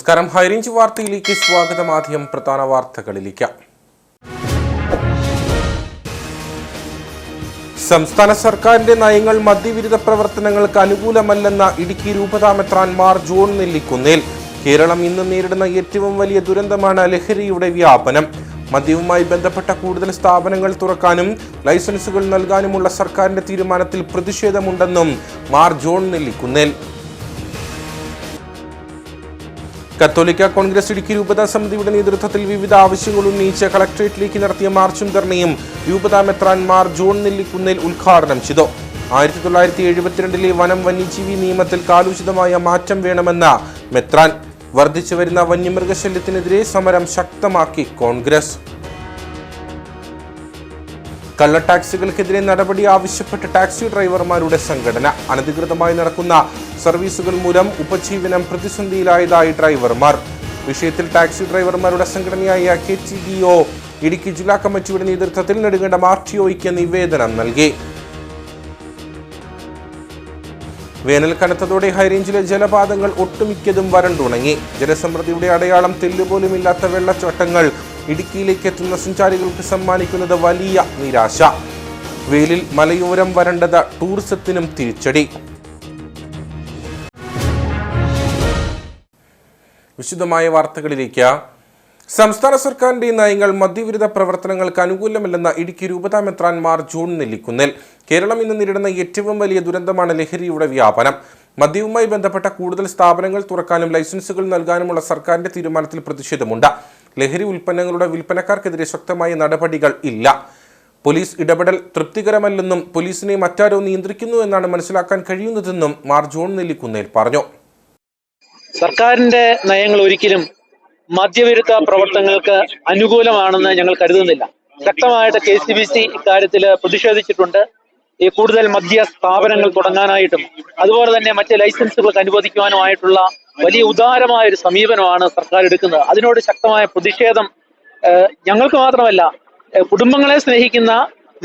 നമസ്കാരം. ഹൈറേഞ്ച് വാർത്തയിലേക്ക് സ്വാഗതം. ആദ്യം പ്രധാന വാർത്തകളിലേക്ക്. സംസ്ഥാന സർക്കാരിന്റെ നയങ്ങൾ മദ്യവിരുദ്ധ പ്രവർത്തനങ്ങൾക്ക് അനുകൂലമല്ലെന്ന ഇടുക്കി രൂപതാ മെത്രാൻ മാർ ജോൺ നെല്ലിക്കുന്നേൽ. കേരളം ഇന്ന് നേരിടുന്ന ഏറ്റവും വലിയ ദുരന്തമാണ് ലഹരിയുടെ വ്യാപനം. മദ്യവുമായി ബന്ധപ്പെട്ട കൂടുതൽ സ്ഥാപനങ്ങൾ തുറക്കാനും ലൈസൻസുകൾ നൽകാനുമുള്ള സർക്കാരിന്റെ തീരുമാനത്തിൽ പ്രതിഷേധമുണ്ടെന്നും മാർ ജോൺ നെല്ലിക്കുന്നേൽ. കത്തോലിക്ക കോൺഗ്രസ് ഇടുക്കി രൂപതാ സമിതിയുടെ നേതൃത്വത്തിൽ വിവിധ ആവശ്യങ്ങൾ ഉന്നയിച്ച് കളക്ടറേറ്റിലേക്ക് നടത്തിയ മാർച്ചും ധർണയും രൂപതാ മെത്രാൻ മാർ ജോൺ നെല്ലിക്കുന്നേൽ ഉദ്ഘാടനം ചെയ്തു. 1972 വനം വന്യജീവി നിയമത്തിൽ കാലോചിതമായ മാറ്റം വേണമെന്ന മെത്രാൻ. വർദ്ധിച്ചുവരുന്ന വന്യമൃഗശല്യത്തിനെതിരെ സമരം ശക്തമാക്കി കോൺഗ്രസ്. കള്ള ടാക്സികൾക്കെതിരെ നടപടി ആവശ്യപ്പെട്ട് ടാക്സി ഡ്രൈവർമാരുടെ സംഘടന. അനധികൃതമായി നടക്കുന്ന സർവീസുകൾ മൂലം ഉപജീവനം പ്രതിസന്ധിയിലായതായി ഡ്രൈവർമാർ. വിഷയത്തിൽ ടാക്സി ഡ്രൈവർമാരുടെ സംഘടനയായ KTDO ഇടുക്കി ജില്ലാ കമ്മിറ്റിയുടെ നേതൃത്വത്തിൽ നെടുങ്കണ്ടം RTOയ്ക്ക് നിവേദനം നൽകി. വേനൽ കനത്തതോടെ ഹൈറേഞ്ചിലെ ജലപാതങ്ങൾ ഒട്ടുമിക്കതും വരണ്ടുണങ്ങി. ജലസമൃദ്ധിയുടെ അടയാളം തെല്ലുപോലുമില്ലാത്ത വെള്ളച്ചാട്ടങ്ങൾ ഇടുക്കിയിലേക്ക് എത്തുന്ന സഞ്ചാരികൾക്ക് സമ്മാനിക്കുന്നത് വലിയ നിരാശ. വേലിൽ മലയോരം വരണ്ടത് ടൂറിസത്തിനും തിരിച്ചടി. വിശദമായ വാർത്തകളിലേക്ക്. സംസ്ഥാന സർക്കാരിന്റെ നയങ്ങൾ മദ്യവിരുദ്ധ പ്രവർത്തനങ്ങൾക്ക് അനുകൂലമല്ലെന്ന ഇടുക്കി രൂപതാ മെത്രാൻ മാർ ജോൺ നെല്ലിക്കുന്നേൽ. കേരളം ഇന്ന് നേരിടുന്ന ഏറ്റവും വലിയ ദുരന്തമാണ് ലഹരിയുടെ വ്യാപനം. മദ്യവുമായി ബന്ധപ്പെട്ട കൂടുതൽ സ്ഥാപനങ്ങൾ തുറക്കാനും ലൈസൻസുകൾ നൽകാനുമുള്ള സർക്കാരിന്റെ തീരുമാനത്തിൽ പ്രതിഷേധമുണ്ട്. ലഹരി ഉൽപ്പന്നങ്ങളുടെ വിൽപ്പനക്കാർക്കെതിരെ ശക്തമായ നടപടികൾ ഇല്ല. പോലീസ് ഇടപെടൽ തൃപ്തികരമല്ലെന്നും പോലീസിനെ മറ്റാരോ നിയന്ത്രിക്കുന്നു എന്നാണ് മനസ്സിലാക്കാൻ കഴിയുന്നതെന്നും മാർ ജോൺ നെല്ലിക്കുന്നേൽ പറഞ്ഞു. സർക്കാരിന്റെ നയങ്ങൾ ഒരിക്കലും മദ്യവിരുദ്ധ പ്രവർത്തനങ്ങൾക്ക് അനുകൂലമാണെന്ന് ഞങ്ങൾ കരുതുന്നില്ല. ശക്തമായിട്ട് KCBC ഇക്കാര്യത്തിൽ പ്രതിഷേധിച്ചിട്ടുണ്ട്. ഈ കൂടുതൽ മദ്യ സ്ഥാപനങ്ങൾ തുടങ്ങാനായിട്ടും അതുപോലെ തന്നെ മറ്റ് ലൈസൻസുകൾക്ക് അനുവദിക്കുവാനുമായിട്ടുള്ള വലിയ ഉദാരമായ ഒരു സമീപനമാണ് സർക്കാർ എടുക്കുന്നത്. അതിനോട് ശക്തമായ പ്രതിഷേധം ഞങ്ങൾക്ക് മാത്രമല്ല, കുടുംബങ്ങളെ സ്നേഹിക്കുന്ന,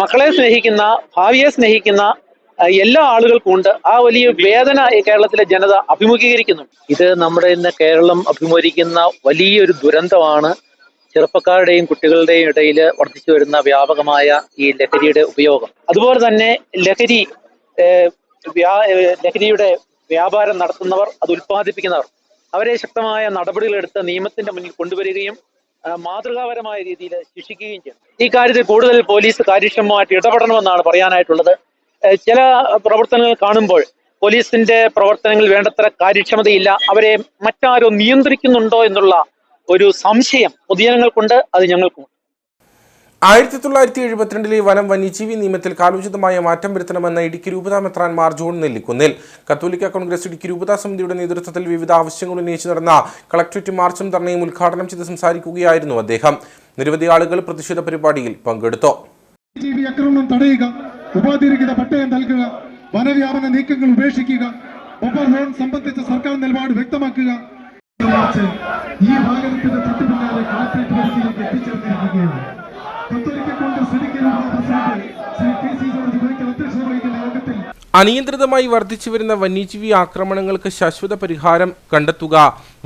മക്കളെ സ്നേഹിക്കുന്ന, ഭാവിയെ സ്നേഹിക്കുന്ന എല്ലാ ആളുകൾക്കും ഉണ്ട്. ആ വലിയ വേദന ഈ കേരളത്തിലെ ജനത അഭിമുഖീകരിക്കുന്നു. ഇത് നമ്മുടെ ഇന്ന് കേരളം അഭിമുഖീകരിക്കുന്ന വലിയൊരു ദുരന്തമാണ്. ചെറുപ്പക്കാരുടെയും കുട്ടികളുടെയും ഇടയിൽ വർദ്ധിച്ചു വരുന്ന വ്യാപകമായ ഈ ലഹരിയുടെ ഉപയോഗം. അതുപോലെ തന്നെ ലഹരിയുടെ വ്യാപാരം നടത്തുന്നവർ, അത് ഉൽപ്പാദിപ്പിക്കുന്നവർ, അവരെ ശക്തമായ നടപടികളെടുത്ത് നിയമത്തിന്റെ മുന്നിൽ കൊണ്ടുവരികയും മാതൃകാപരമായ രീതിയിൽ ശിക്ഷിക്കുകയും ചെയ്യും. ഈ കാര്യത്തിൽ കൂടുതൽ പോലീസ് കാര്യക്ഷമമായിട്ട് ഇടപെടണമെന്നാണ് പറയാനായിട്ടുള്ളത്. ചില പ്രവർത്തനങ്ങൾ കാണുമ്പോൾ പോലീസിന്റെ പ്രവർത്തനങ്ങളിൽ വേണ്ടത്ര കാര്യക്ഷമതയില്ല. അവരെ മറ്റാരോ നിയന്ത്രിക്കുന്നുണ്ടോ എന്നുള്ള ഒരു സംശയം പൊതുജനങ്ങൾക്കുണ്ട്, അത് ഞങ്ങൾക്കും. 1972 വനം വന്യജീവി നിയമത്തിൽ കാലോചിതമായ മാറ്റം വരുത്തണമെന്ന ഇടുക്കി രൂപതാ മെത്രാൻ മാർ ജോൺ നെല്ലിക്കുന്നേൽ. കത്തോലിക്ക കോൺഗ്രസ് ഇടുക്കി രൂപതാ സമിതിയുടെ നേതൃത്വത്തിൽ വിവിധ ആവശ്യങ്ങൾ ഉന്നയിച്ച് നടന്ന കളക്ടറേറ്റ് മാർച്ചും ധർണയും ഉദ്ഘാടനം ചെയ്ത് സംസാരിക്കുകയായിരുന്നു അദ്ദേഹം. നിരവധി ആളുകൾ പ്രതിഷേധ പരിപാടിയിൽ പങ്കെടുത്തു. ഉപാധിരഹിത പട്ടയം നൽകുക, വനവ്യാപന നീക്കങ്ങൾ ഉപേക്ഷിക്കുക, ബഫർ സോൺ സംബന്ധിച്ച സർക്കാർ നിലപാട് വ്യക്തമാക്കുക. ഈ വാഹനത്തിന്റെ തൊട്ടു പിന്നാലെ കളക്ടറേറ്റ് പരിധിയിലേക്ക് എത്തിച്ചേർന്നിരിക്കുകയാണ്. കത്തോലിക്ക Congress Idukki president Shri KC George Kurikkal അധ്യക്ഷത വഹിക്കുന്ന യോഗത്തിൽ അനിയന്ത്രിതമായി വർദ്ധിച്ചുവരുന്ന വന്യജീവി ആക്രമണങ്ങൾക്ക് ശാശ്വത പരിഹാരം കണ്ടെത്തുക,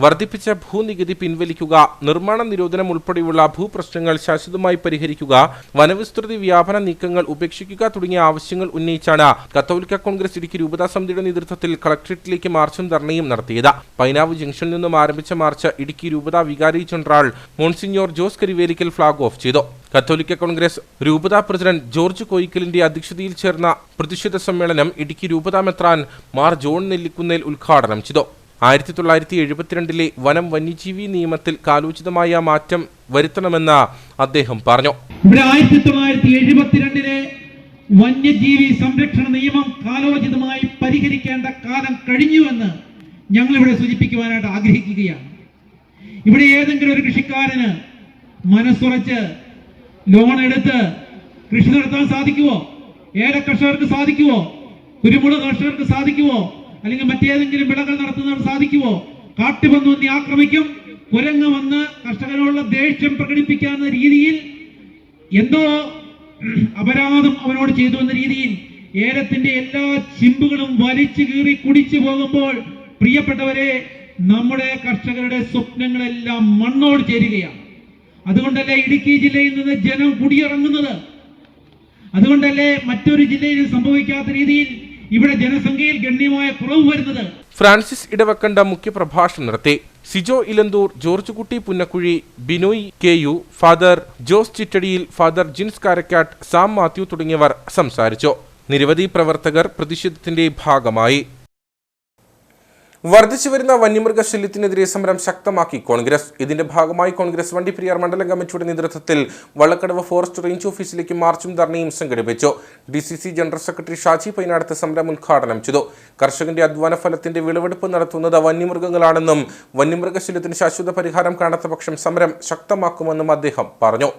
വർദ്ധിപ്പിച്ച ഭൂനികുതി പിൻവലിക്കുക, നിർമ്മാണ നിരോധനം ഉൾപ്പെടെയുള്ള ഭൂപ്രശ്നങ്ങൾ ശാശ്വതമായി പരിഹരിക്കുക, വനവിസ്തൃതി വ്യാപന നീക്കങ്ങൾ ഉപേക്ഷിക്കുക തുടങ്ങിയ ആവശ്യങ്ങൾ ഉന്നയിച്ചാണ് കത്തോലിക്ക കോൺഗ്രസ് ഇടുക്കി രൂപതാ സമിതിയുടെ നേതൃത്വത്തിൽ കളക്ടറേറ്റിലേക്ക് മാർച്ചും ധർണയും നടത്തിയത്. പൈനാവ് ജംഗ്ഷനിൽ നിന്നും ആരംഭിച്ച മാർച്ച് ഇടുക്കി രൂപതാ വികാരി general monsignor Jose Karivelikkal flag off ചെയ്തു. കത്തോലിക്ക കോൺഗ്രസ് രൂപതാ പ്രസിഡന്റ് ജോർജ് കോയിക്കലിന്റെ അധ്യക്ഷതയിൽ ചേർന്ന പ്രതിഷേധ സമ്മേളനം ഇടുക്കി രൂപതാ മെത്രാൻ മാർ ജോൺ നെല്ലിക്കുന്നേൽ ഉദ്ഘാടനം ചെയ്തു. 1972 വനം വന്യജീവി നിയമത്തിൽ കാലോചിതമായ മാറ്റം വരുത്തണമെന്ന് അദ്ദേഹം പറഞ്ഞു. 1972 വന്യജീവി സംരക്ഷണ നിയമം കാലോചിതമായി പരിഹരിക്കേണ്ട കാലം കഴിഞ്ഞുവെന്ന് ഞങ്ങളിവിടെ സൂചിപ്പിക്കുവാനായിട്ട് ആഗ്രഹിക്കുകയാണ്. ഇവിടെ ഏതെങ്കിലും ഒരു കൃഷിക്കാരന് മനസ്സുറച്ച് ലോൺ എടുത്ത് കൃഷി നടത്താൻ സാധിക്കുമോ? ഏല കർഷകർക്ക് സാധിക്കുമോ? കുരുമുളക് കർഷകർക്ക് സാധിക്കുമോ? അല്ലെങ്കിൽ മറ്റേതെങ്കിലും വിളകൾ നടത്തുന്നവർ സാധിക്കുമോ? കാട്ടുപന്നി വന്ന് ആക്രമിക്കും, കുരങ്ങ് വന്ന് കർഷകരോടുള്ള ദേഷ്യം പ്രകടിപ്പിക്കാവുന്ന രീതിയിൽ എന്തോ അപരാധം അവനോട് ചെയ്തു എന്ന രീതിയിൽ ഏലത്തിന്റെ എല്ലാ ചിമ്പുകളും വലിച്ചു കീറി കുടിച്ചു പോകുമ്പോൾ പ്രിയപ്പെട്ടവരെ, നമ്മുടെ കർഷകരുടെ സ്വപ്നങ്ങളെല്ലാം മണ്ണോട് ചേരുകയാണ്. അതുകൊണ്ടല്ലേ ഇടുക്കി ജില്ലയിൽ നിന്ന് ജനം കുടിയിറങ്ങുന്നത്. അതുകൊണ്ടല്ലേ മറ്റൊരു ജില്ലയിൽ സംഭവിക്കാത്ത രീതിയിൽ ഇവിടെ ജനസംഖ്യയിൽ ഗണ്യമായ കുറവ് വരുന്നത്. ഫ്രാൻസിസ് ഇടവക്കണ്ട മുഖ്യപ്രഭാഷണം നടത്തി. Sijo Elanthoor, George Kutty Punnakuzhi, Binoy K U, Father Jose Chittadiyil, Father Jins Karakkattu, Sam Mathew തുടങ്ങിയവർ സംസാരിച്ചു. നിരവധി പ്രവർത്തകർ പ്രതിഷേധത്തിന്റെ ഭാഗമായി. വർദ്ധിച്ചുവരുന്ന വന്യമൃഗശല്യത്തിനെതിരെ സമരം ശക്തമാക്കി കോൺഗ്രസ്. ഇതിന്റെ ഭാഗമായി കോൺഗ്രസ് വണ്ടിപ്പെരിയാർ മണ്ഡലം കമ്മിറ്റിയുടെ നേതൃത്വത്തിൽ വള്ളക്കടവ് ഫോറസ്റ്റ് റേഞ്ച് ഓഫീസിലേക്ക് മാർച്ചും ധർണയും സംഘടിപ്പിച്ചു. DCC general secretary Shaji Painadath സമരം ഉദ്ഘാടനം ചെയ്തു. കർഷകന്റെ അധ്വാന ഫലത്തിന്റെ വിളവെടുപ്പ് നടത്തുന്നത് വന്യമൃഗങ്ങളാണെന്നും വന്യമൃഗശല്യത്തിന് ശാശ്വത പരിഹാരം കാണാത്ത പക്ഷം സമരം ശക്തമാക്കുമെന്നും അദ്ദേഹം പറഞ്ഞു.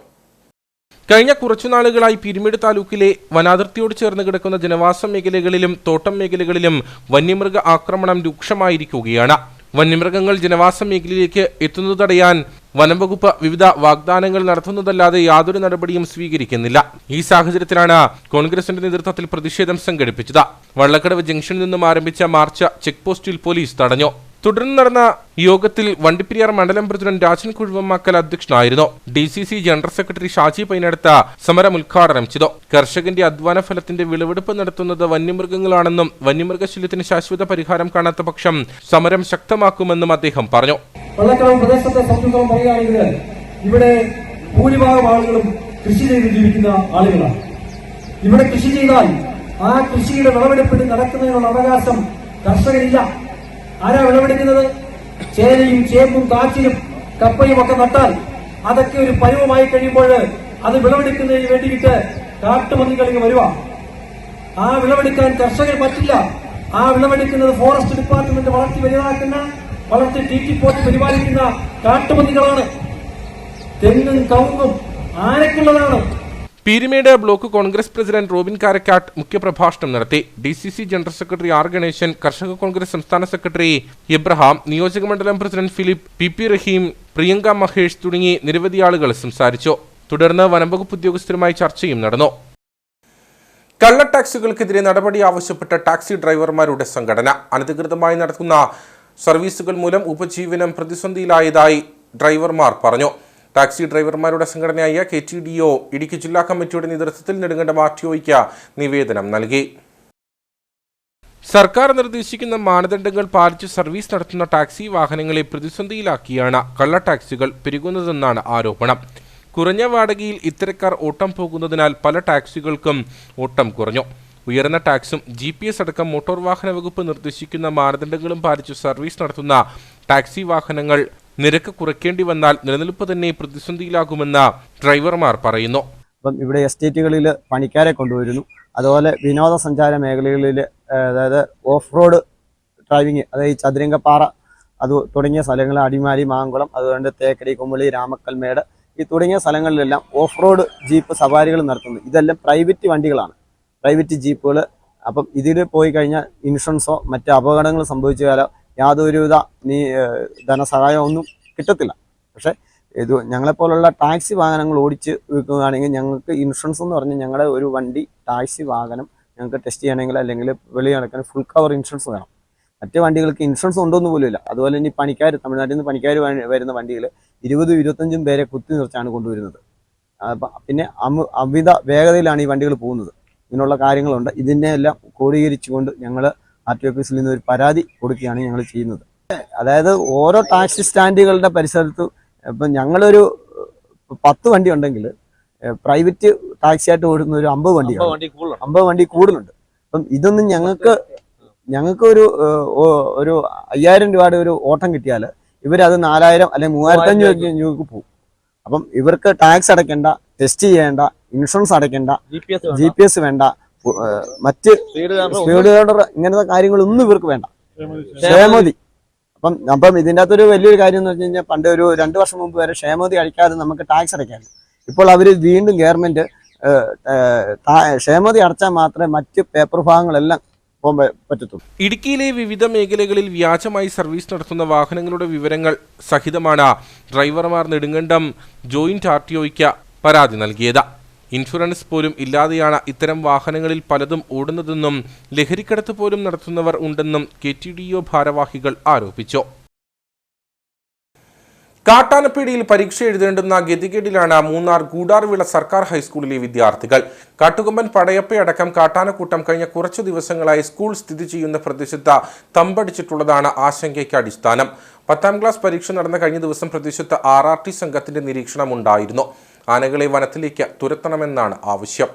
കഴിഞ്ഞ കുറച്ചുനാളുകളായി പീരുമേട് താലൂക്കിലെ വനാതിർത്തിയോട് ചേർന്ന് കിടക്കുന്ന ജനവാസ മേഖലകളിലും തോട്ടം മേഖലകളിലും വന്യമൃഗ ആക്രമണം രൂക്ഷമായിരിക്കുകയാണ്. വന്യമൃഗങ്ങൾ ജനവാസ മേഖലയിലേക്ക് എത്തുന്നത് തടയാൻ വനംവകുപ്പ് വിവിധ വാഗ്ദാനങ്ങൾ നടത്തുന്നതല്ലാതെ യാതൊരു നടപടിയും സ്വീകരിക്കുന്നില്ല. ഈ സാഹചര്യത്തിലാണ് കോൺഗ്രസിന്റെ നേതൃത്വത്തിൽ പ്രതിഷേധം സംഘടിപ്പിച്ചത്. വള്ളക്കടവ് ജംഗ്ഷനിൽ നിന്നും ആരംഭിച്ച മാർച്ച് ചെക്ക് പോസ്റ്റിൽ പോലീസ് തടഞ്ഞു. തുടർന്ന് നടന്ന യോഗത്തിൽ വണ്ടിപ്പെരിയാർ മണ്ഡലം പ്രസിഡന്റ് രാജൻ കുഴുവമ്മാക്കൽ അധ്യക്ഷനായിരുന്നു. DCC general secretary Shaji Painadath സമരം ഉദ്ഘാടനം ചെയ്തു. കർഷകന്റെ അധ്വാന ഫലത്തിന്റെ വിളവെടുപ്പ് നടത്തുന്നത് വന്യമൃഗങ്ങളാണെന്നും വന്യമൃഗശല്യത്തിന് ശാശ്വത പരിഹാരം കാണാത്ത പക്ഷം സമരം ശക്തമാക്കുമെന്നും അദ്ദേഹം പറഞ്ഞു. വള്ളക്കടവ് പ്രദേശത്തെ സംബന്ധിച്ചിടത്തോളം പറയുകയാണെങ്കിൽ ഇവിടെ ഭൂരിഭാഗം ആളുകളും കൃഷി ചെയ്ത് ജീവിക്കുന്ന ആളുകളാണ്. ഇവിടെ കൃഷി ചെയ്താൽ ആ കൃഷിയുടെ വിളവെടുപ്പിന് നടക്കുന്നതിനുള്ള അവകാശം കർഷകരില്ല. ആരാ വിളവെടുക്കുന്നത്? ചേനയും ചേമ്പും കാച്ചിലും കപ്പയും ഒക്കെ നട്ടാൽ അതൊക്കെ ഒരു പരുവമായി കഴിയുമ്പോൾ അത് വിളവെടുക്കുന്നതിന് വേണ്ടിയിട്ട് കാട്ടുപന്നികളിൽ വരുക. ആ വിളവെടുക്കാൻ കർഷകർ പറ്റില്ല. ആ വിളവെടുക്കുന്നത് ഫോറസ്റ്റ് ഡിപ്പാർട്ട്മെന്റ് വളർത്തി വലുതാക്കുന്ന, വളർത്തി തീറ്റിപ്പോറ്റി പരിപാലിക്കുന്ന കാട്ടുപന്നികളാണ്. തെങ്ങും കവുങ്ങും ആനക്കുള്ളതാണ്. Peermade block Congress president Robin Karakkattu മുഖ്യപ്രഭാഷണം നടത്തി. DCC general secretary R Ganeshan, കർഷക കോൺഗ്രസ് സംസ്ഥാന സെക്രട്ടറി എബ്രഹാം, നിയോജക മണ്ഡലം president Philip, PP Rahim, Priyanka Mahesh തുടങ്ങി നിരവധി ആളുകൾ സംസാരിച്ചു. തുടർന്ന് വനംവകുപ്പ് ഉദ്യോഗസ്ഥരുമായി ചർച്ചയും നടന്നു. കള്ള ടാക്സികൾക്കെതിരെ നടപടി ആവശ്യപ്പെട്ട ടാക്സി ഡ്രൈവർമാരുടെ സംഘടന അനധികൃതമായി നടത്തുന്ന സർവീസുകൾ മൂലം ഉപജീവനം പ്രതിസന്ധിയിലായതായി ഡ്രൈവർമാർ പറഞ്ഞു. ടാക്സി ഡ്രൈവർമാരുടെ സംഘടനയായ KTDO ഇടുക്കി ജില്ലാ കമ്മിറ്റിയുടെ നേതൃത്വത്തിൽ നെടുങ്കണ്ടം RTOയ്ക്ക് നിവേദനം നൽകി. സർക്കാർ നിർദ്ദേശിക്കുന്ന മാനദണ്ഡങ്ങൾ പാലിച്ച് സർവീസ് നടത്തുന്ന ടാക്സി വാഹനങ്ങളെ പ്രതിസന്ധിയിലാക്കിയാണ് കള്ള ടാക്സികൾ പെരുകുന്നതെന്നാണ് ആരോപണം. കുറഞ്ഞ വാടകയിൽ ഇത്തരക്കാർ ഓട്ടം പോകുന്നതിനാൽ പല ടാക്സികൾക്കും ഓട്ടം കുറഞ്ഞു. ഉയർന്ന ടാക്സും GPS അടക്കം മോട്ടോർ വാഹന വകുപ്പ് നിർദ്ദേശിക്കുന്ന മാനദണ്ഡങ്ങളും പാലിച്ച് സർവീസ് നടത്തുന്ന ടാക്സി വാഹനങ്ങൾ നിരക്ക് കുറയ്ക്കേണ്ടി വന്നാൽ നിലനിൽപ്പ് തന്നെ പ്രതിസന്ധിയിലാകുമെന്ന് ഡ്രൈവർമാർ പറയുന്നു. അപ്പം ഇവിടെ എസ്റ്റേറ്റുകളിൽ പണിക്കാരെ കൊണ്ടുവരുന്നു. അതുപോലെ വിനോദസഞ്ചാര മേഖലകളിൽ, അതായത് ഓഫ് റോഡ് ഡ്രൈവിങ്, അതായത് ചതുരംഗപ്പാറ അത് തുടങ്ങിയ സ്ഥലങ്ങൾ, അടിമാലി, മാങ്കുളം, അതുകൊണ്ട് തേക്കടി, കുമ്പളി, രാമക്കൽമേട് ഈ തുടങ്ങിയ സ്ഥലങ്ങളിലെല്ലാം ഓഫ് റോഡ് ജീപ്പ് സവാരികൾ നടത്തുന്നു. ഇതെല്ലാം പ്രൈവറ്റ് വണ്ടികളാണ്, പ്രൈവറ്റ് ജീപ്പുകൾ. അപ്പം ഇതിൽ പോയി കഴിഞ്ഞാൽ ഇൻഷുറൻസോ മറ്റ് അപകടങ്ങൾ സംഭവിച്ചാലോ യാതൊരുവിധ ധനസഹായം ഒന്നും കിട്ടത്തില്ല. പക്ഷേ ഇത് ഞങ്ങളെപ്പോലുള്ള ടാക്സി വാഹനങ്ങൾ ഓടിച്ച് വിൽക്കുകയാണെങ്കിൽ ഞങ്ങൾക്ക് ഇൻഷുറൻസ് എന്ന് പറഞ്ഞാൽ ഞങ്ങളുടെ ഒരു വണ്ടി ടാക്സി വാഹനം ഞങ്ങൾക്ക് ടെസ്റ്റ് ചെയ്യണമെങ്കിൽ അല്ലെങ്കിൽ വെളി നടക്കാൻ ഫുൾ കവർ ഇൻഷുറൻസ് വേണം. മറ്റു വണ്ടികൾക്ക് ഇൻഷുറൻസ് ഉണ്ടോന്ന് പോലും ഇല്ല. അതുപോലെ തന്നെ പണിക്കാർ, തമിഴ്നാട്ടിൽ നിന്ന് പണിക്കാർ വരുന്ന വണ്ടികൾ 20-25 പേരെ കുത്തി നിറച്ചാണ് കൊണ്ടുവരുന്നത്. പിന്നെ അമിത വേഗതയിലാണ് ഈ വണ്ടികൾ പോകുന്നത്. ഇങ്ങനെയുള്ള കാര്യങ്ങളുണ്ട്. ഇതിനെ എല്ലാം ക്രോഡീകരിച്ചുകൊണ്ട് ഞങ്ങൾ RTO ഓഫീസിൽ നിന്ന് ഒരു പരാതി കൊടുക്കുകയാണ് ഞങ്ങൾ ചെയ്യുന്നത്. അതായത് ഓരോ ടാക്സി സ്റ്റാൻഡുകളുടെ പരിസരത്ത് ഇപ്പം ഞങ്ങളൊരു 10 വണ്ടി ഉണ്ടെങ്കിൽ പ്രൈവറ്റ് ടാക്സി ആയിട്ട് ഓടുന്ന ഒരു 50 വണ്ടി കൂടുതലുണ്ട്. അപ്പം ഇതൊന്നും ഞങ്ങൾക്ക് ഒരു 5000 രൂപയുടെ ഒരു ഓട്ടം കിട്ടിയാൽ ഇവരത് 4000 അല്ലെങ്കിൽ 3500 രൂപയ്ക്ക് പോകും. അപ്പം ഇവർക്ക് ടാക്സ് അടയ്ക്കേണ്ട, ടെസ്റ്റ് ചെയ്യേണ്ട, ഇൻഷുറൻസ് അടയ്ക്കേണ്ട, GPS വേണ്ട, മറ്റ് സ്പീഡ് ഗാർഡർ ഇങ്ങനത്തെ കാര്യങ്ങളൊന്നും ഇവർക്ക് വേണ്ട. ക്ഷേമതി. അപ്പം ഇതിൻ്റെ അകത്തൊരു വലിയൊരു കാര്യം എന്ന് വെച്ച് കഴിഞ്ഞാൽ പണ്ട് ഒരു 2 വർഷം മുമ്പ് വരെ ക്ഷേമതി അടിക്കാതെ നമുക്ക് ടാക്സ് അടയ്ക്കാറ്. ഇപ്പോൾ അവർ വീണ്ടും ഗവൺമെന്റ് ക്ഷേമതി അടച്ചാൽ മാത്രമേ മറ്റ് പേപ്പർ ഭാഗങ്ങളെല്ലാം പോകാൻ പറ്റത്തുള്ളൂ. ഇടുക്കിയിലെ വിവിധ മേഖലകളിൽ വ്യാജമായി സർവീസ് നടത്തുന്ന വാഹനങ്ങളുടെ വിവരങ്ങൾ സഹിതമാണ് ഡ്രൈവർമാർ നെടുങ്കണ്ടം ജോയിന്റ് RTOയ്ക്ക് പരാതി നൽകിയത്. ഇൻഷുറൻസ് പോലും ഇല്ലാതെയാണ് ഇത്തരം വാഹനങ്ങളിൽ പലതും ഓടുന്നതെന്നും ലഹരിക്കടത്ത് പോലും നടത്തുന്നവർ ഉണ്ടെന്നും KTDO ഭാരവാഹികൾ ആരോപിച്ചു. കാട്ടാനപ്പേടിയിൽ പരീക്ഷ എഴുതേണ്ടുന്ന ഗതികേടിലാണ് മൂന്നാർ ഗൂഡാർവിള സർക്കാർ ഹൈസ്കൂളിലെ വിദ്യാർത്ഥികൾ. കാട്ടുകൊമ്പൻ പടയപ്പയടക്കം കാട്ടാനക്കൂട്ടം കഴിഞ്ഞ കുറച്ചു ദിവസങ്ങളായി സ്കൂൾ സ്ഥിതി ചെയ്യുന്ന പ്രദേശത്ത് തമ്പടിച്ചിട്ടുള്ളതാണ് ആശങ്കയ്ക്ക് അടിസ്ഥാനം. 10ാം ക്ലാസ് പരീക്ഷ നടന്ന കഴിഞ്ഞ ദിവസം പ്രദേശത്ത് RRT സംഘത്തിന്റെ നിരീക്ഷണമുണ്ടായിരുന്നു. ആനകളെ വനത്തിലേക്ക് തുരത്തണമെന്നാണ് ആവശ്യം.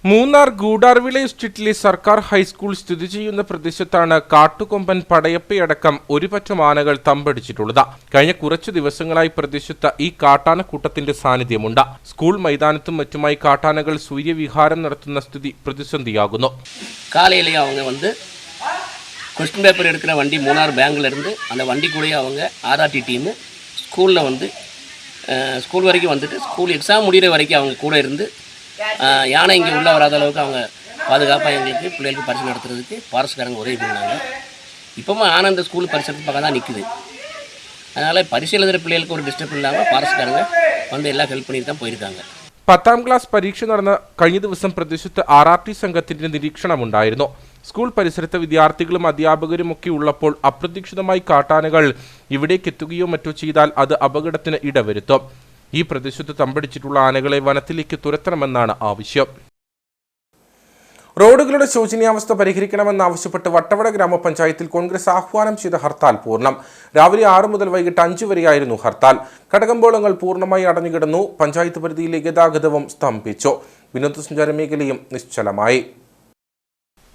മൂന്നാർ ഗൂഡാർവിള എസ്റ്റേറ്റിലെ സർക്കാർ ഹൈസ്കൂൾ സ്ഥിതി ചെയ്യുന്ന പ്രദേശത്താണ് കാട്ടുകൊമ്പൻ പടയപ്പയടക്കം ഒരുപറ്റം ആനകൾ തമ്പടിച്ചിട്ടുള്ളത്. കഴിഞ്ഞ കുറച്ചു ദിവസങ്ങളായി പ്രദേശത്ത് ഈ കാട്ടാനക്കൂട്ടത്തിന്റെ സാന്നിധ്യമുണ്ട്. സ്കൂൾ മൈതാനത്തും മറ്റുമായി കാട്ടാനകൾ സൂര്യവിഹാരം നടത്തുന്ന സ്ഥിതി പ്രതിസന്ധിയാകുന്നു. காலையிலேயே அவங்க வந்து கொஸ்டின் பேப்பர் எடுக்கிற வண்டி மூணார் பேங்க்லேருந்து அந்த வண்டி கூடயே அவங்க RRT டீமு ஸ்கூலில் வந்து ஸ்கூல் வரைக்கும் வந்துட்டு ஸ்கூல் எக்ஸாம் முடிகிற வரைக்கும் அவங்க கூட இருந்து யானை இங்கே உள்ளே வராத அளவுக்கு அவங்க பாதுகாப்பாக எங்களுக்கு பிள்ளைகளுக்கு பரிசு நடத்துறதுக்கு ஃபாரஸ்ட்காரங்க உதவி பண்ணாங்க. இப்போவும் ஆனந்த ஸ்கூல் பரிசு பக்கம் தான் நிற்குது. அதனால் பரிசு எழுதுகிற பிள்ளைகளுக்கு ஒரு டிஸ்டர்ப் இல்லாமல் ஃபாரஸ்ட்காரங்க வந்து எல்லாம் ஹெல்ப் பண்ணிட்டு தான் போயிருக்காங்க. 10ാം ക്ലാസ് പരീക്ഷ നടന്ന കഴിഞ്ഞ ദിവസം പ്രദേശത്ത് RRT സംഘത്തിന്റെ നിരീക്ഷണമുണ്ടായിരുന്നു. സ്കൂൾ പരിസരത്ത് വിദ്യാർത്ഥികളും അധ്യാപകരുമൊക്കെ ഉള്ളപ്പോൾ അപ്രതീക്ഷിതമായി കാട്ടാനകൾ ഇവിടേക്കെത്തുകയോ മറ്റോ ചെയ്താൽ അത് അപകടത്തിന് ഇടവരുത്തും. ഈ പ്രദേശത്ത് തമ്പടിച്ചിട്ടുള്ള ആനകളെ വനത്തിലേക്ക് തുരത്തണമെന്നാണ് ആവശ്യം. റോഡുകളുടെ ശോചനീയാവസ്ഥ പരിഹരിക്കണമെന്നാവശ്യപ്പെട്ട് വട്ടവട ഗ്രാമപഞ്ചായത്തിൽ കോൺഗ്രസ് ആഹ്വാനം ചെയ്ത ഹർത്താൽ പൂർണ്ണം. രാവിലെ 6 മുതൽ വൈകിട്ട് 5 വരെയായിരുന്നു ഹർത്താൽ. കടകമ്പോളങ്ങൾ പൂർണ്ണമായി അടഞ്ഞുകിടന്നു. പഞ്ചായത്ത് പരിധിയിലെ ഗതാഗതവും സ്തംഭിച്ചു. വിനോദസഞ്ചാര മേഖലയും നിശ്ചലമായി.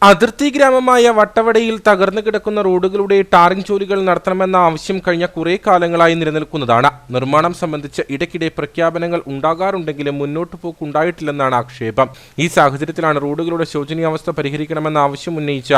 അതിർത്തി ഗ്രാമമായ വട്ടവടയിൽ തകർന്നു കിടക്കുന്ന റോഡുകളുടെ ടാറിംഗ് ജോലികൾ നടത്തണമെന്ന ആവശ്യം കഴിഞ്ഞ കുറേ കാലങ്ങളായി നിലനിൽക്കുന്നതാണ്. നിർമ്മാണം സംബന്ധിച്ച് ഇടയ്ക്കിടെ പ്രഖ്യാപനങ്ങൾ ഉണ്ടാകാറുണ്ടെങ്കിലും മുന്നോട്ടു പോക്കുണ്ടായിട്ടില്ലെന്നാണ് ആക്ഷേപം. ഈ സാഹചര്യത്തിലാണ് റോഡുകളുടെ ശോചനീയാവസ്ഥ പരിഹരിക്കണമെന്ന ആവശ്യം ഉന്നയിച്ച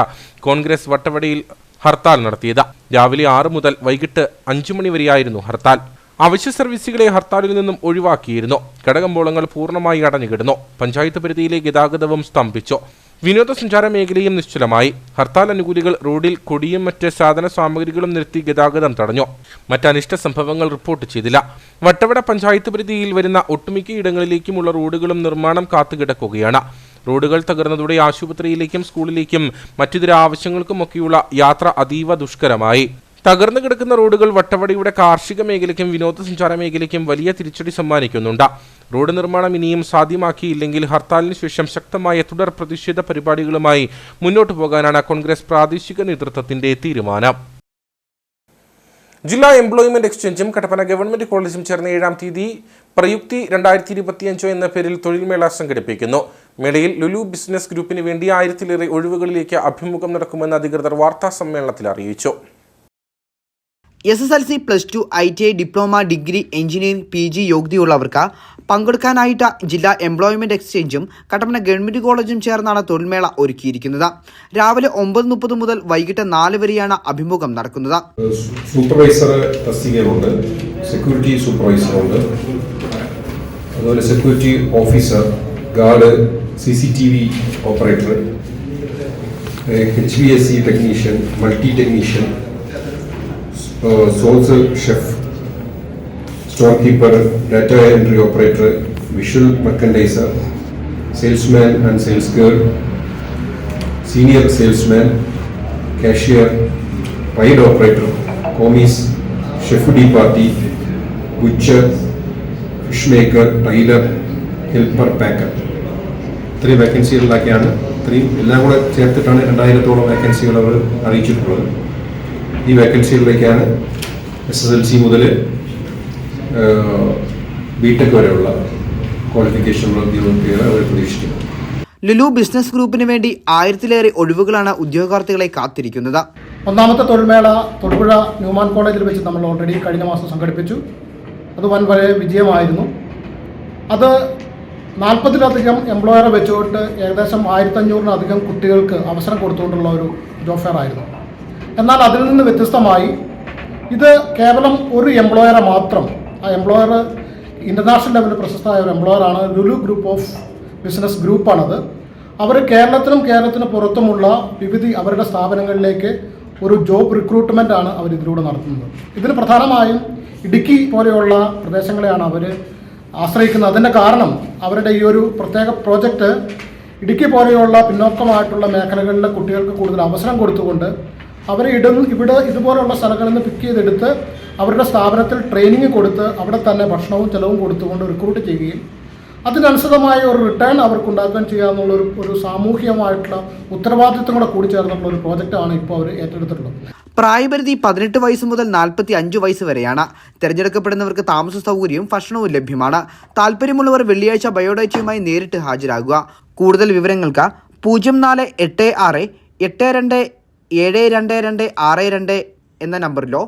കോൺഗ്രസ് വട്ടവടയിൽ ഹർത്താൽ നടത്തിയത്. രാവിലെ 6 മുതൽ വൈകിട്ട് 5 മണി വരെയായിരുന്നു ഹർത്താൽ. അവശ്യ സർവീസുകളെ ഹർത്താലിൽ നിന്നും ഒഴിവാക്കിയിരുന്നു. കടകമ്പോളങ്ങൾ പൂർണ്ണമായി അടഞ്ഞുകിടന്നു. പഞ്ചായത്ത് പരിധിയിലെ ഗതാഗതവും സ്തംഭിച്ചു. വിനോദസഞ്ചാര മേഖലയും നിശ്ചലമായി. ഹർത്താൽ അനുകൂലികൾ റോഡിൽ കൊടിയും മറ്റ് സാധന സാമഗ്രികളും നിർത്തി ഗതാഗതം തടഞ്ഞു. മറ്റനിഷ്ട സംഭവങ്ങൾ റിപ്പോർട്ട് ചെയ്തില്ല. വട്ടവട പഞ്ചായത്ത് പരിധിയിൽ വരുന്ന ഒട്ടുമിക്ക ഇടങ്ങളിലേക്കുമുള്ള റോഡുകളും നിർമ്മാണം കാത്തുകിടക്കുകയാണ്. റോഡുകൾ തകർന്നതോടെ ആശുപത്രിയിലേക്കും സ്കൂളിലേക്കും മറ്റിതര ആവശ്യങ്ങൾക്കുമൊക്കെയുള്ള യാത്ര അതീവ ദുഷ്കരമായി. തകർന്നു കിടക്കുന്ന റോഡുകൾ വട്ടവടയുടെ കാർഷിക മേഖലയ്ക്കും വിനോദസഞ്ചാര മേഖലയ്ക്കും വലിയ തിരിച്ചടി സമ്മാനിക്കുന്നുണ്ട്. റോഡ് നിർമ്മാണം ഇനിയും സാധ്യമാക്കിയില്ലെങ്കിൽ ഹർത്താലിന് ശേഷം ശക്തമായ തുടർ പ്രതിഷേധ പരിപാടികളുമായി മുന്നോട്ടു പോകാനാണ് കോൺഗ്രസ് പ്രാദേശിക നേതൃത്വത്തിന്റെ തീരുമാനം. ജില്ലാ എംപ്ലോയ്മെന്റ് എക്സ്ചേഞ്ചും കട്ടപ്പന ഗവൺമെന്റ് കോളേജും ചേർന്ന് 7ാം തീയതി പ്രയുക്തി 2025 എന്ന പേരിൽ തൊഴിൽമേള സംഘടിപ്പിക്കുന്നു. മേളയിൽ ലുലു ബിസിനസ് ഗ്രൂപ്പിന് വേണ്ടി 1000-ലേറെ ഒഴിവുകളിലേക്ക് അഭിമുഖം നടക്കുമെന്ന് അധികൃതർ വാർത്താ സമ്മേളനത്തിൽ അറിയിച്ചു. SSLC +2 ITI diploma degree engineering PG യോഗ്യതയുള്ളവർക്ക് പങ്കെടുക്കാനായിട്ട് ജില്ലാ എംപ്ലോയ്മെന്റ് എക്സ്ചേഞ്ചും കട്ടപ്പന ഗവൺമെന്റ് കോളേജും ചേർന്നാണ് തൊഴിൽമേള ഒരുക്കിയിരിക്കുന്നത്. രാവിലെ 9:30 മുതൽ വൈകിട്ട് 4 വരെയാണ് അഭിമുഖം നടക്കുന്നത്. സൂപ്പർവൈസർ തസ്തികയുണ്ട്, സെക്യൂരിറ്റി സൂപ്പർവൈസറുണ്ട്, അതുപോലെ security officer, guard, CCTV operator, HVAC technician, multi technician, സോഴ്സ് chef, store keeper, data entry operator, visual merchandiser, salesman and sales girl, senior salesman, cashier, ride operator, commis, chef de partie, butcher, fish maker, tailor, helper, packer. ഇത്രയും വേക്കൻസികളിലൊക്കെയാണ്. ഇത്രയും എല്ലാം കൂടെ ചേർത്തിട്ടാണ് 2000-ഓളം വേക്കൻസികൾ അവർ അറിയിച്ചിട്ടുള്ളത്. ഈ വേക്കൻസികളിലേക്കാണ് SSLC മുതൽ BTech വരെയുള്ള ക്വാളിഫിക്കേഷനുള്ള ഉദ്യോഗാർത്ഥികളെ അവർ പ്രതീക്ഷിക്കുന്നത്. ലുലു ബിസിനസ് ഗ്രൂപ്പിന് വേണ്ടി 1000-ലേറെ ഒഴിവുകളാണ് ഉദ്യോഗാർത്ഥികളെ കാത്തിരിക്കുന്നത്. ഒന്നാമത്തെ തൊഴിൽമേള തൊടുപുഴ ന്യൂമാൻ കോളേജിൽ വെച്ച് നമ്മൾ ഓൾറെഡി കഴിഞ്ഞ മാസം സംഘടിപ്പിച്ചു. അത് വൻ വലിയ വിജയമായിരുന്നു. അത് 40-ലധികം എംപ്ലോയറെ വെച്ചുകൊണ്ട് ഏകദേശം 1500-ലധികം കുട്ടികൾക്ക് അവസരം കൊടുത്തുകൊണ്ടുള്ള ഒരു ജോബ് ഫെയർ ആയിരുന്നു. എന്നാൽ അതിൽ നിന്ന് വ്യത്യസ്തമായി ഇത് കേവലം ഒരു എംപ്ലോയറെ മാത്രം, ആ എംപ്ലോയർ ഇൻ്റർനാഷണൽ ലെവലിൽ പ്രശസ്തമായ ഒരു എംപ്ലോയറാണ്. ലുലു ഗ്രൂപ്പ് ഓഫ് ബിസിനസ് ഗ്രൂപ്പാണത്. അവർ കേരളത്തിന് പുറത്തുമുള്ള വിവിധ അവരുടെ സ്ഥാപനങ്ങളിലേക്ക് ഒരു ജോബ് റിക്രൂട്ട്മെൻ്റ് ആണ് അവർ ഇതിലൂടെ നടത്തുന്നത്. ഇതിന് പ്രധാനമായും ഇടുക്കി പോലെയുള്ള പ്രദേശങ്ങളെയാണ് അവർ ആശ്രയിക്കുന്നത്. അതിൻ്റെ കാരണം അവരുടെ ഈ ഒരു പ്രത്യേക പ്രോജക്റ്റ് ഇടുക്കി പോലെയുള്ള പിന്നോക്കമായിട്ടുള്ള മേഖലകളിലെ കുട്ടികൾക്ക് കൂടുതൽ അവസരം കൊടുത്തുകൊണ്ട് അവരെ ഇവിടെ ഇതുപോലുള്ള സ്ഥലങ്ങളിൽ നിന്ന് പിക്ക് ചെയ്തെടുത്ത് അവരുടെ സ്ഥാപനത്തിൽ ട്രെയിനിങ് കൊടുത്ത് അവിടെ തന്നെ ഭക്ഷണവും ചെലവും കൊടുത്തുകൊണ്ട് റിക്രൂട്ട് ചെയ്യുകയും അതിനനുസൃതമായ ഒരു റിട്ടേൺ അവർക്കുണ്ടാക്കാൻ ചെയ്യാമെന്നുള്ള ഒരു സാമൂഹികമായിട്ടുള്ള ഉത്തരവാദിത്വം കൂടെ കൂടിച്ചേർന്നിട്ടുള്ള ഒരു പ്രോജക്റ്റാണ് ഇപ്പോൾ അവർ ഏറ്റെടുത്തിട്ടുള്ളത്. പ്രായപരിധി 18 വയസ്സ് മുതൽ 45 വയസ്സ് വരെയാണ്. തിരഞ്ഞെടുക്കപ്പെടുന്നവർക്ക് താമസ സൗകര്യവും ഭക്ഷണവും ലഭ്യമാണ്. താല്പര്യമുള്ളവർ വെള്ളിയാഴ്ച ബയോഡേറ്റയുമായി നേരിട്ട് ഹാജരാകുക. കൂടുതൽ വിവരങ്ങൾക്ക് 0482827262 എന്ന നമ്പറിലോ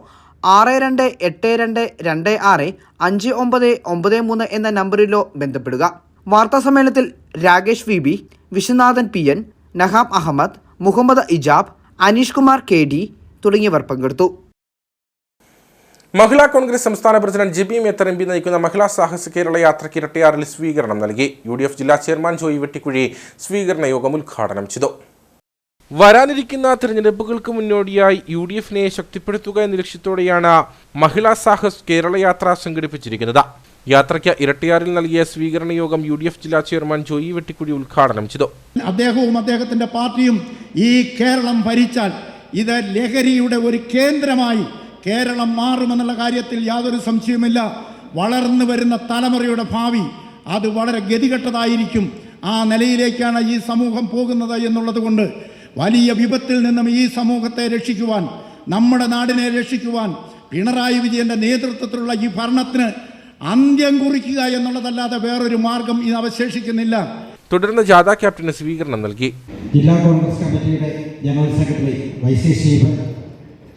6282265993 എന്ന നമ്പറിലോ ബന്ധപ്പെടുക. വാർത്താസമ്മേളനത്തിൽ Rakesh VB, Viswanathan PN, നഹാം Ahmed, Muhammad Ijab, Aneesh Kumar KD തുടങ്ങിയവർ പങ്കെടുത്തു. മഹിളാ കോൺഗ്രസ് സംസ്ഥാന പ്രസിഡന്റ് JB മേത്തർ MP നയിക്കുന്ന മഹിളാ സാഹസ് കേരള യാത്രയ്ക്ക് ഇരട്ടയാറിൽ സ്വീകരണം നൽകി. UDF ജില്ലാ ചെയർമാൻ ജോയി വെട്ടിക്കുഴി സ്വീകരണ യോഗം ഉദ്ഘാടനം ചെയ്തു. വരാനിരിക്കുന്ന തിരഞ്ഞെടുപ്പുകൾക്ക് മുന്നോടിയായി UDFനെ ശക്തിപ്പെടുത്തുക എന്ന ലക്ഷ്യത്തോടെയാണ് മഹിളാ സാഹസ് കേരള യാത്ര സംഘടിപ്പിച്ചിരിക്കുന്നത്. യാത്രയ്ക്ക് ഇരട്ടയാറിൽ നൽകിയ സ്വീകരണ യോഗം UDF ജില്ലാ ചെയർമാൻ ജോയി വെട്ടിക്കുഴി ഉദ്ഘാടനം ചെയ്തു. അദ്ദേഹവും അദ്ദേഹത്തിന്റെ പാർട്ടിയും ഈ കേരളം ഭരിച്ചാൽ ഇത് ലഹരിയുടെ ഒരു കേന്ദ്രമായി കേരളം മാറുമെന്നുള്ള കാര്യത്തിൽ യാതൊരു സംശയവുമില്ല. വളർന്നു വരുന്ന തലമുറയുടെ ഭാവി അത് വളരെ ഗതികെട്ടതായിരിക്കും. ആ നിലയിലേക്കാണ് ഈ സമൂഹം പോകുന്നത് എന്നുള്ളത് കൊണ്ട് വലിയ വിപത്തിൽ നിന്നും ഈ സമൂഹത്തെ രക്ഷിക്കുവാൻ, നമ്മുടെ നാടിനെ രക്ഷിക്കുവാൻ പിണറായി വിജയന്റെ നേതൃത്വത്തിലുള്ള ഈ ഭരണത്തിന് അന്ത്യം കുറിക്കുക എന്നുള്ളതല്ലാതെ വേറൊരു മാർഗം ഇത് അവശേഷിക്കുന്നില്ല. തുടർന്ന് ജാഥ ക്യാപ്റ്റന് സ്വീകരണം നൽകി. ജില്ലാ കോൺഗ്രസ് കമ്മിറ്റിയുടെ general secretary YC Sreepan,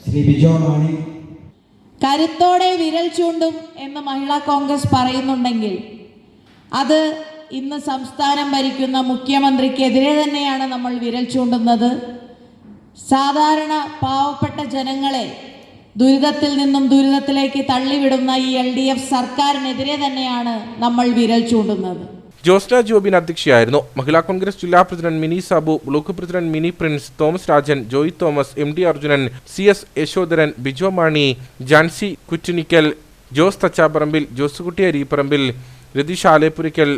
Sri Bijo Mani, കരുത്തോടെ വിരൽ ചൂണ്ടും എന്ന് മഹിളാ കോൺഗ്രസ് പറയുന്നുണ്ടെങ്കിൽ അത് ഇന്ന് സംസ്ഥാനം ഭരിക്കുന്ന മുഖ്യമന്ത്രിക്കെതിരെ തന്നെയാണ് നമ്മൾ വിരൽ ചൂണ്ടുന്നത്. സാധാരണ പാവപ്പെട്ട ജനങ്ങളെ ദുരിതത്തിൽ നിന്നും ദുരിതത്തിലേക്ക് തള്ളിവിടുന്ന ഈ LDF സർക്കാരിനെതിരെ തന്നെയാണ് നമ്മൾ വിരൽ ചൂണ്ടുന്നത്. ജോസ്ന ജോബിൻ അധ്യക്ഷയായിരുന്നു. മഹിളാ കോൺഗ്രസ് ജില്ലാ president Mini Sabu, block president Mini Prince, Thomas Rajan, Joy Thomas, MD Arjunan, CS Yashodharan, Bijo Mani, Jancy Kuttunickal, Jose Thachaparambil, Josekutty Areeparambil, Ratheesh Aleppurickal,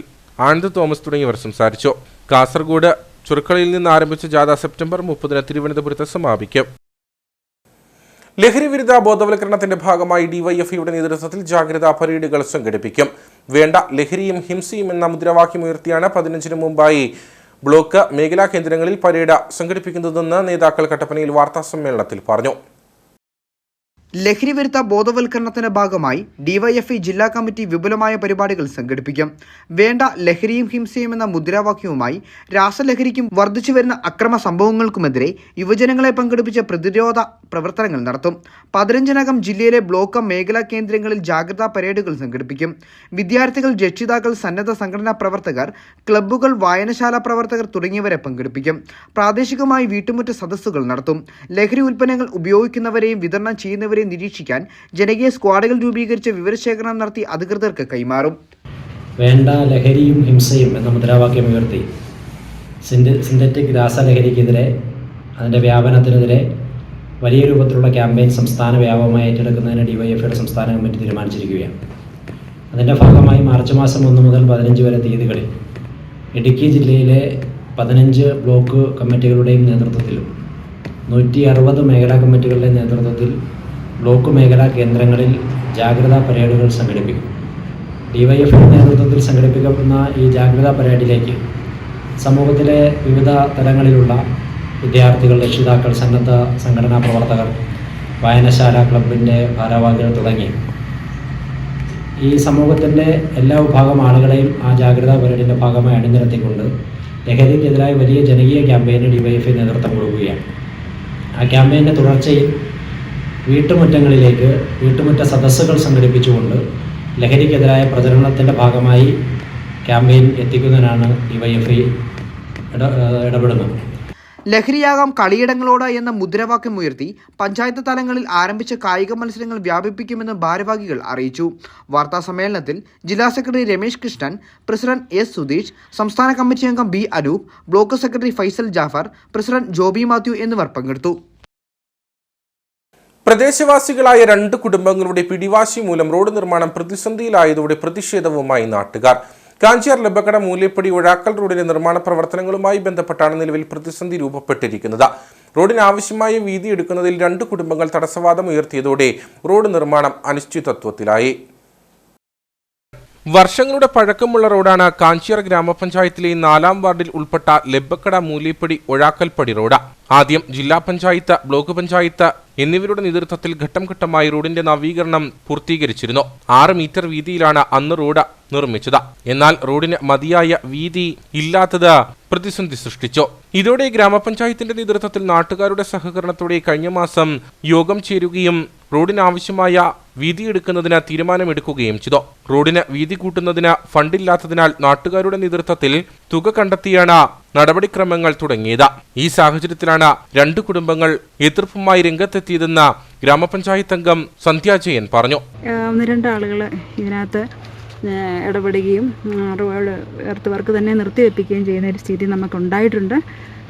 Anand Thomas തുടങ്ങിയവർ സംസാരിച്ചു. കാസർഗോഡ് ചുരുക്കളിയിൽ നിന്ന് ആരംഭിച്ച ജാഥ സെപ്റ്റംബർ 30 തിരുവനന്തപുരത്ത് സമാപിക്കും. ലഹരി വിരുദ്ധ ബോധവൽക്കരണത്തിന്റെ ഭാഗമായി DYFIയുടെ നേതൃത്വത്തിൽ ജാഗ്രതാ പരേഡുകൾ സംഘടിപ്പിക്കും. വേണ്ട ലഹരിയും ഹിംസയും എന്ന മുദ്രാവാക്യം ഉയർത്തിയാണ് 15 മുമ്പായി ബ്ലോക്ക് മേഖലാ കേന്ദ്രങ്ങളിൽ പരേഡ് സംഘടിപ്പിക്കുന്നതെന്ന് നേതാക്കൾ കട്ടപ്പനയിൽ വാർത്താസമ്മേളനത്തിൽ പറഞ്ഞു. ലഹരി വിരുദ്ധ ബോധവൽക്കരണത്തിന്റെ ഭാഗമായി DYFI ജില്ലാ കമ്മിറ്റി വിപുലമായ പരിപാടികൾ സംഘടിപ്പിക്കും. വേണ്ട ലഹരിയും ഹിംസയും എന്ന മുദ്രാവാക്യവുമായി രാസലഹരിക്കും വർദ്ധിച്ചുവരുന്ന അക്രമ സംഭവങ്ങൾക്കുമെതിരെ യുവജനങ്ങളെ പങ്കെടുപ്പിച്ച പ്രതിരോധ പ്രവർത്തനങ്ങൾ നടത്തും. 15-നകം ജില്ലയിലെ ബ്ലോക്ക് മേഖലാ കേന്ദ്രങ്ങളിൽ ജാഗ്രതാ പരേഡുകൾ സംഘടിപ്പിക്കും. വിദ്യാർത്ഥികൾ, രക്ഷിതാക്കൾ, സന്നദ്ധ സംഘടനാ പ്രവർത്തകർ, ക്ലബ്ബുകൾ, വായനശാല പ്രവർത്തകർ തുടങ്ങിയവരെ പങ്കെടുപ്പിക്കും. പ്രാദേശികമായി വീട്ടുമുറ്റ സദസ്സുകൾ നടത്തും. ലഹരി ഉൽപ്പന്നങ്ങൾ ഉപയോഗിക്കുന്നവരെയും വിതരണം ചെയ്യുന്നവരെയും നിരീക്ഷിക്കാൻ ജനകീയ സ്ക്വാഡുകൾ രൂപീകരിച്ച് വിവരശേഖരണം നടത്തി അധികൃതർക്ക് കൈമാറും. വേണ്ട ലഹരിയും ഹിംസയും എന്ന മുദ്രാവാക്യം ഉയർത്തി സിന്തറ്റിക് രാസലഹരിക്കെതിരെ, അതിൻ്റെ വ്യാപനത്തിനെതിരെ വലിയ രൂപത്തിലുള്ള ക്യാമ്പയിൻ സംസ്ഥാന വ്യാപകമായി ഏറ്റെടുക്കുന്നതിന് DYFIയുടെ സംസ്ഥാന കമ്മിറ്റി തീരുമാനിച്ചിരിക്കുകയാണ്. അതിൻ്റെ ഭാഗമായി മാർച്ച് മാസം 1 മുതൽ 15 വരെ തീയതികളിൽ ഇടുക്കി ജില്ലയിലെ 15 ബ്ലോക്ക് കമ്മിറ്റികളുടെയും നേതൃത്വത്തിലും 160 മേഖലാ കമ്മിറ്റികളുടെ നേതൃത്വത്തിൽ ബ്ലോക്ക് മേഖലാ കേന്ദ്രങ്ങളിൽ ജാഗ്രതാ പരേഡുകൾ സംഘടിപ്പിക്കും. DYFIയുടെ നേതൃത്വത്തിൽ സംഘടിപ്പിക്കുന്ന ഈ ജാഗ്രതാ പരേഡിലേക്ക് സമൂഹത്തിലെ വിവിധ തലങ്ങളിലുള്ള വിദ്യാർത്ഥികൾ, രക്ഷിതാക്കൾ, സന്നദ്ധ സംഘടനാ പ്രവർത്തകർ, വായനശാല ക്ലബിൻ്റെ ഭാരവാഹികൾ തുടങ്ങി ഈ സമൂഹത്തിൻ്റെ എല്ലാ വിഭാഗം ആളുകളെയും ആ ജാഗ്രതാ പരേഡിൻ്റെ ഭാഗമായി അണിനിരത്തിക്കൊണ്ട് ലഹരിക്കെതിരായ വലിയ ജനകീയ ക്യാമ്പയിന് DYFI നേതൃത്വം കൊടുക്കുകയാണ്. ആ ക്യാമ്പയിൻ്റെ തുടർച്ചയിൽ വീട്ടുമുറ്റ സദസ്സുകൾ സംഘടിപ്പിച്ചുകൊണ്ട് ലഹരിക്കെതിരായ പ്രചരണത്തിൻ്റെ ഭാഗമായി ക്യാമ്പയിൻ എത്തിക്കുന്നതിനാണ് DYFI ഇടപെടുന്നത്. ലഹരിയാകാം കളിയിടങ്ങളോട് എന്ന മുദ്രാവാക്യം ഉയർത്തി പഞ്ചായത്ത് തലങ്ങളിൽ ആരംഭിച്ച കായിക മത്സരങ്ങൾ വ്യാപിപ്പിക്കുമെന്ന് ഭാരവാഹികൾ അറിയിച്ചു. വാർത്താ സമ്മേളനത്തിൽ ജില്ലാ secretary Ramesh Krishnan, president S Sudheesh, സംസ്ഥാന കമ്മിറ്റി അംഗം B Anoop, block secretary Faisal Jafar, president Joby Mathew എന്നിവർ പങ്കെടുത്തു. പ്രദേശവാസികളായ 2 കുടുംബങ്ങളുടെ പിടിവാശി മൂലം റോഡ് നിർമ്മാണം പ്രതിസന്ധിയിലായതോടെ പ്രതിഷേധവുമായി നാട്ടുകാർ. കാഞ്ചിയാർ ലബക്കട മൂലേപ്പടി ഒഴാക്കൽ റോഡിന്റെ നിർമ്മാണ പ്രവർത്തനങ്ങളുമായി ബന്ധപ്പെട്ടാണ് നിലവിൽ പ്രതിസന്ധി രൂപപ്പെട്ടിരിക്കുന്നത്. റോഡിന് ആവശ്യമായ വീതി എടുക്കുന്നതിൽ 2 കുടുംബങ്ങൾ തടസ്സവാദം ഉയർത്തിയതോടെ റോഡ് നിർമ്മാണം അനിശ്ചിതത്വത്തിലായി. വർഷങ്ങളുടെ പഴക്കമുള്ള റോഡാണ് കാഞ്ചിയാർ ഗ്രാമപഞ്ചായത്തിലെ 4-ാം വാർഡിൽ ഉൾപ്പെട്ട ലെബക്കട മൂലിപ്പടി ഒഴാക്കൽപ്പടി റോഡ്. ആദ്യം ജില്ലാ പഞ്ചായത്ത്, ബ്ലോക്ക് പഞ്ചായത്ത് എന്നിവരുടെ നേതൃത്വത്തിൽ ഘട്ടം ഘട്ടമായി റോഡിന്റെ നവീകരണം പൂർത്തീകരിച്ചിരുന്നു. 6 മീറ്റർ വീതിയിലാണ് അന്ന് റോഡ് നിർമ്മിച്ചത്. എന്നാൽ റോഡിന് മതിയായ വീതി ഇല്ലാത്തത് പ്രതിസന്ധി സൃഷ്ടിച്ചു. ഇതോടെ ഗ്രാമപഞ്ചായത്തിന്റെ നേതൃത്വത്തിൽ നാട്ടുകാരുടെ സഹകരണത്തോടെ കഴിഞ്ഞ മാസം യോഗം ചേരുകയും റോഡിനാവശ്യമായ വീതിയെടുക്കുന്നതിന് തീരുമാനമെടുക്കുകയും ചെയ്തു. റോഡിന് വീതി കൂട്ടുന്നതിന് ഫണ്ടില്ലാത്തതിനാൽ നാട്ടുകാരുടെ നേതൃത്വത്തിൽ തുക കണ്ടെത്തിയാണ് നടപടിക്രമങ്ങൾ തുടങ്ങിയത്. ഈ സാഹചര്യത്തിലാണ് 2 കുടുംബങ്ങൾ എതിർപ്പുമായി രംഗത്തെത്തിയതെന്ന് ഗ്രാമപഞ്ചായത്ത് അംഗം സന്ധ്യ ജയൻ പറഞ്ഞു. 1-2 ആളുകൾ ഇതിനകത്ത് ഇടപെടുകയും എർത്ത് വർക്ക് തന്നെ നിർത്തിവെപ്പിക്കുകയും ചെയ്യുന്ന ഒരു സ്ഥിതി നമുക്കുണ്ടായിട്ടുണ്ട്.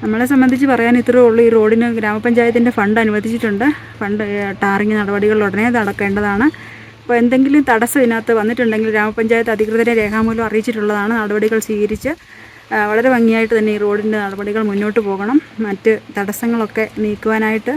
നമ്മളെ സംബന്ധിച്ച് പറയാൻ ഇത്രയേ ഉള്ളൂ. ഈ റോഡിന് ഗ്രാമപഞ്ചായത്തിൻ്റെ ഫണ്ട് അനുവദിച്ചിട്ടുണ്ട്. ഫണ്ട് ടാറിങ് നടപടികൾ ഉടനെ നടക്കേണ്ടതാണ്. അപ്പോൾ എന്തെങ്കിലും തടസ്സം ഇതിനകത്ത് വന്നിട്ടുണ്ടെങ്കിൽ ഗ്രാമപഞ്ചായത്ത് അധികൃതരെ രേഖാമൂലം അറിയിച്ചിട്ടുള്ളതാണ്. നടപടികൾ സ്വീകരിച്ച് വളരെ ഭംഗിയായിട്ട് തന്നെ ഈ റോഡിൻ്റെ നടപടികൾ മുന്നോട്ട് പോകണം. മറ്റ് തടസ്സങ്ങളൊക്കെ നീക്കുവാനായിട്ട്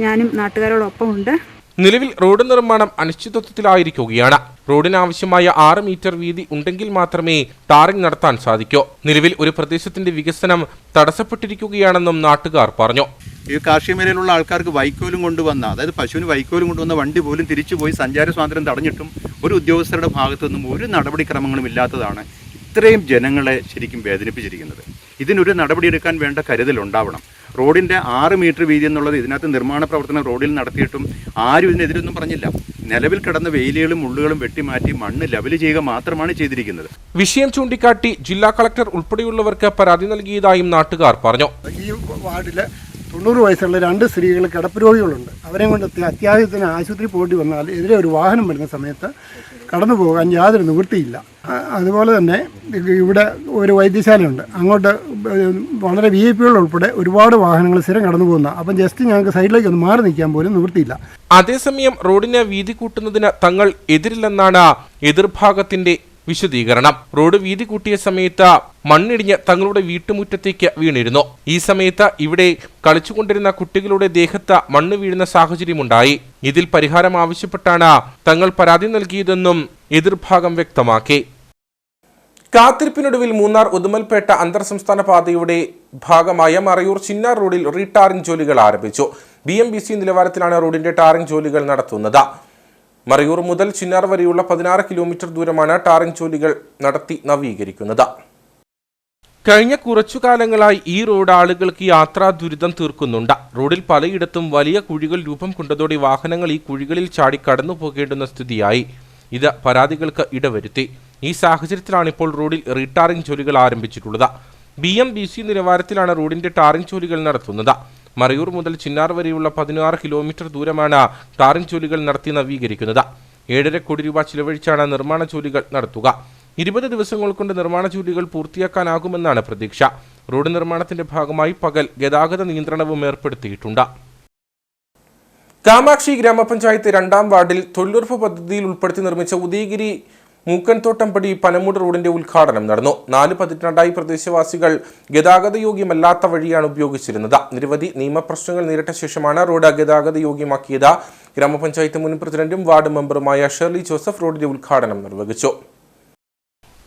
ഞാനും നാട്ടുകാരോടൊപ്പം ഉണ്ട്. നിലവിൽ റോഡ് നിർമ്മാണം അനിശ്ചിതത്വത്തിലായിരിക്കുകയാണ്. റോഡിനാവശ്യമായ 6 മീറ്റർ വീതി ഉണ്ടെങ്കിൽ മാത്രമേ ടാറിംഗ് നടത്താൻ സാധിക്കൂ. നിലവിൽ ഒരു പ്രദേശത്തിന്റെ വികസനം തടസ്സപ്പെട്ടിരിക്കുകയാണെന്നും നാട്ടുകാർ പറഞ്ഞു. ഈ കാർഷിക മേഖലയിലുള്ള ആൾക്കാർക്ക് വൈക്കോലും കൊണ്ടുവന്ന, അതായത് പശുവിന് വൈക്കോലും കൊണ്ടുവന്ന വണ്ടി പോലും തിരിച്ചുപോയി സഞ്ചാര സ്വാതന്ത്ര്യം തടഞ്ഞിട്ടും ഒരു ഉദ്യോഗസ്ഥരുടെ ഭാഗത്തു നിന്നും ഒരു നടപടിക്രമങ്ങളും ഇല്ലാത്തതാണ് ഇത്രയും ജനങ്ങളെ ശരിക്കും വേദനിപ്പിച്ചിരിക്കുന്നത്. ഇതിനൊരു നടപടിയെടുക്കാൻ വേണ്ട കരുതലുണ്ടാവണം. റോഡിൻ്റെ 6 മീറ്റർ വീതി എന്നുള്ളത് ഇതിനകത്ത് നിർമ്മാണ പ്രവർത്തനം റോഡിൽ നടത്തിയിട്ടും ആരും ഇതിനെതിരൊന്നും പറഞ്ഞില്ല. നിലവിൽ കിടന്ന വേലികളും മുള്ളുകളും വെട്ടിമാറ്റി മണ്ണ് ലെവൽ ചെയ്യുക മാത്രമാണ് ചെയ്തിരിക്കുന്നത്. വിഷയം ചൂണ്ടിക്കാട്ടി ജില്ലാ കളക്ടർ ഉൾപ്പെടെയുള്ളവർക്ക് പരാതി നൽകിയതായും നാട്ടുകാർ പറഞ്ഞു. ഈ വാർഡിൽ 90 വയസ്സുള്ള 2 സ്ത്രീകൾ കിടപ്പ് രോഗികളുണ്ട്. അവരെയും കൊണ്ട് അത്യാവശ്യത്തിന് ആശുപത്രി പോയിട്ട് വന്നാൽ എതിരെ ഒരു വാഹനം വരുന്ന സമയത്ത് കടന്നു പോകാൻ യാതൊരു നിവൃത്തിയില്ല. അതുപോലെ തന്നെ ഇവിടെ ഒരു വൈദ്യശാലയുണ്ട്. അങ്ങോട്ട് വളരെ VIP ഉൾപ്പെടെ ഒരുപാട് വാഹനങ്ങൾ സ്ഥിരം കടന്നു പോകുന്ന. അപ്പം ജസ്റ്റ് ഞങ്ങൾക്ക് സൈഡിലേക്ക് ഒന്ന് മാറി നിൽക്കാൻ പോലും നിവൃത്തിയില്ല. അതേസമയം റോഡിന് വീതി കൂട്ടുന്നതിന് തങ്ങൾ എതിരില്ലെന്നാണ് എതിർഭാഗത്തിന്റെ വിശദീകരണം. റോഡ് വീതി കൂട്ടിയ സമയത്ത് മണ്ണിടിഞ്ഞ് തങ്ങളുടെ വീട്ടുമുറ്റത്തേക്ക് വീണിരുന്നു. ഈ സമയത്ത് ഇവിടെ കളിച്ചുകൊണ്ടിരുന്ന കുട്ടികളുടെ ദേഹത്ത് മണ്ണ് വീഴുന്ന സാഹചര്യമുണ്ടായി. ഇതിൽ പരിഹാരം ആവശ്യപ്പെട്ടാണ് തങ്ങൾ പരാതി നൽകിയതെന്നും എതിർഭാഗം വ്യക്തമാക്കി. കാത്തിരിപ്പിനൊടുവിൽ മൂന്നാർ ഉദുമൽപേട്ട അന്തർ സംസ്ഥാന പാതയുടെ ഭാഗമായ മറയൂർ ചിന്നാർ റോഡിൽ റീടാറിംഗ് ജോലികൾ ആരംഭിച്ചു. BMBC നിലവാരത്തിലാണ് റോഡിന്റെ ടാറിംഗ് ജോലികൾ നടത്തുന്നത്. മറയൂർ മുതൽ ചിന്നാർ വരെയുള്ള 16 കിലോമീറ്റർ ദൂരമാണ് ടാറിംഗ് ജോലികൾ നടത്തി നവീകരിക്കുന്നത്. കഴിഞ്ഞ കുറച്ചു കാലങ്ങളായി ഈ റോഡ് ആളുകൾക്ക് യാത്രാ ദുരിതം തീർക്കുന്നുണ്ട്. റോഡിൽ പലയിടത്തും വലിയ കുഴികൾ രൂപം കൊണ്ടതോടെ വാഹനങ്ങൾ ഈ കുഴികളിൽ ചാടി കടന്നു പോകേണ്ടുന്ന സ്ഥിതിയായി. ഇത് പരാതികൾക്ക് ഇടവരുത്തി. ഈ സാഹചര്യത്തിലാണ് ഇപ്പോൾ റോഡിൽ റീടാറിംഗ് ജോലികൾ ആരംഭിച്ചിട്ടുള്ളത്. BMBC നിലവാരത്തിലാണ് റോഡിന്റെ ടാറിംഗ് ജോലികൾ നടത്തുന്നത്. മറയൂർ മുതൽ ചിന്നാർ വരെയുള്ള 16 കിലോമീറ്റർ ദൂരമാണ് ടാറിംഗ് ജോലികൾ നടത്തി നവീകരിക്കുന്നത്. 7.5 കോടി രൂപ ചിലവഴിച്ചാണ് നിർമ്മാണ ജോലികൾ നടത്തുക. 20 ദിവസങ്ങൾ കൊണ്ട് നിർമ്മാണ ജോലികൾ പൂർത്തിയാക്കാനാകുമെന്നാണ് പ്രതീക്ഷ. റോഡ് നിർമ്മാണത്തിന്റെ ഭാഗമായി പകൽ ഗതാഗത നിയന്ത്രണവും ഏർപ്പെടുത്തിയിട്ടുണ്ട്. കാമാക്ഷി ഗ്രാമപഞ്ചായത്ത് 2-ാം വാർഡിൽ തൊഴിലുറപ്പ് പദ്ധതിയിൽ ഉൾപ്പെടുത്തി നിർമ്മിച്ച ഉദയഗിരി മൂക്കൻതോട്ടംപടി പനമൂട് റോഡിന്റെ ഉദ്ഘാടനം നടന്നു. 4 പതിറ്റാണ്ടായി പ്രദേശവാസികൾ ഗതാഗത യോഗ്യമല്ലാത്ത വഴിയാണ് ഉപയോഗിച്ചിരുന്നത്. നിരവധി നിയമപ്രശ്നങ്ങൾ നേരിട്ട ശേഷമാണ് റോഡ് ഗതാഗത യോഗ്യമാക്കിയത്. ഗ്രാമപഞ്ചായത്ത് മുൻ പ്രസിഡന്റും വാർഡ് മെമ്പറുമായ ഷെർലി ജോസഫ് റോഡിന്റെ ഉദ്ഘാടനം നിർവഹിച്ചു.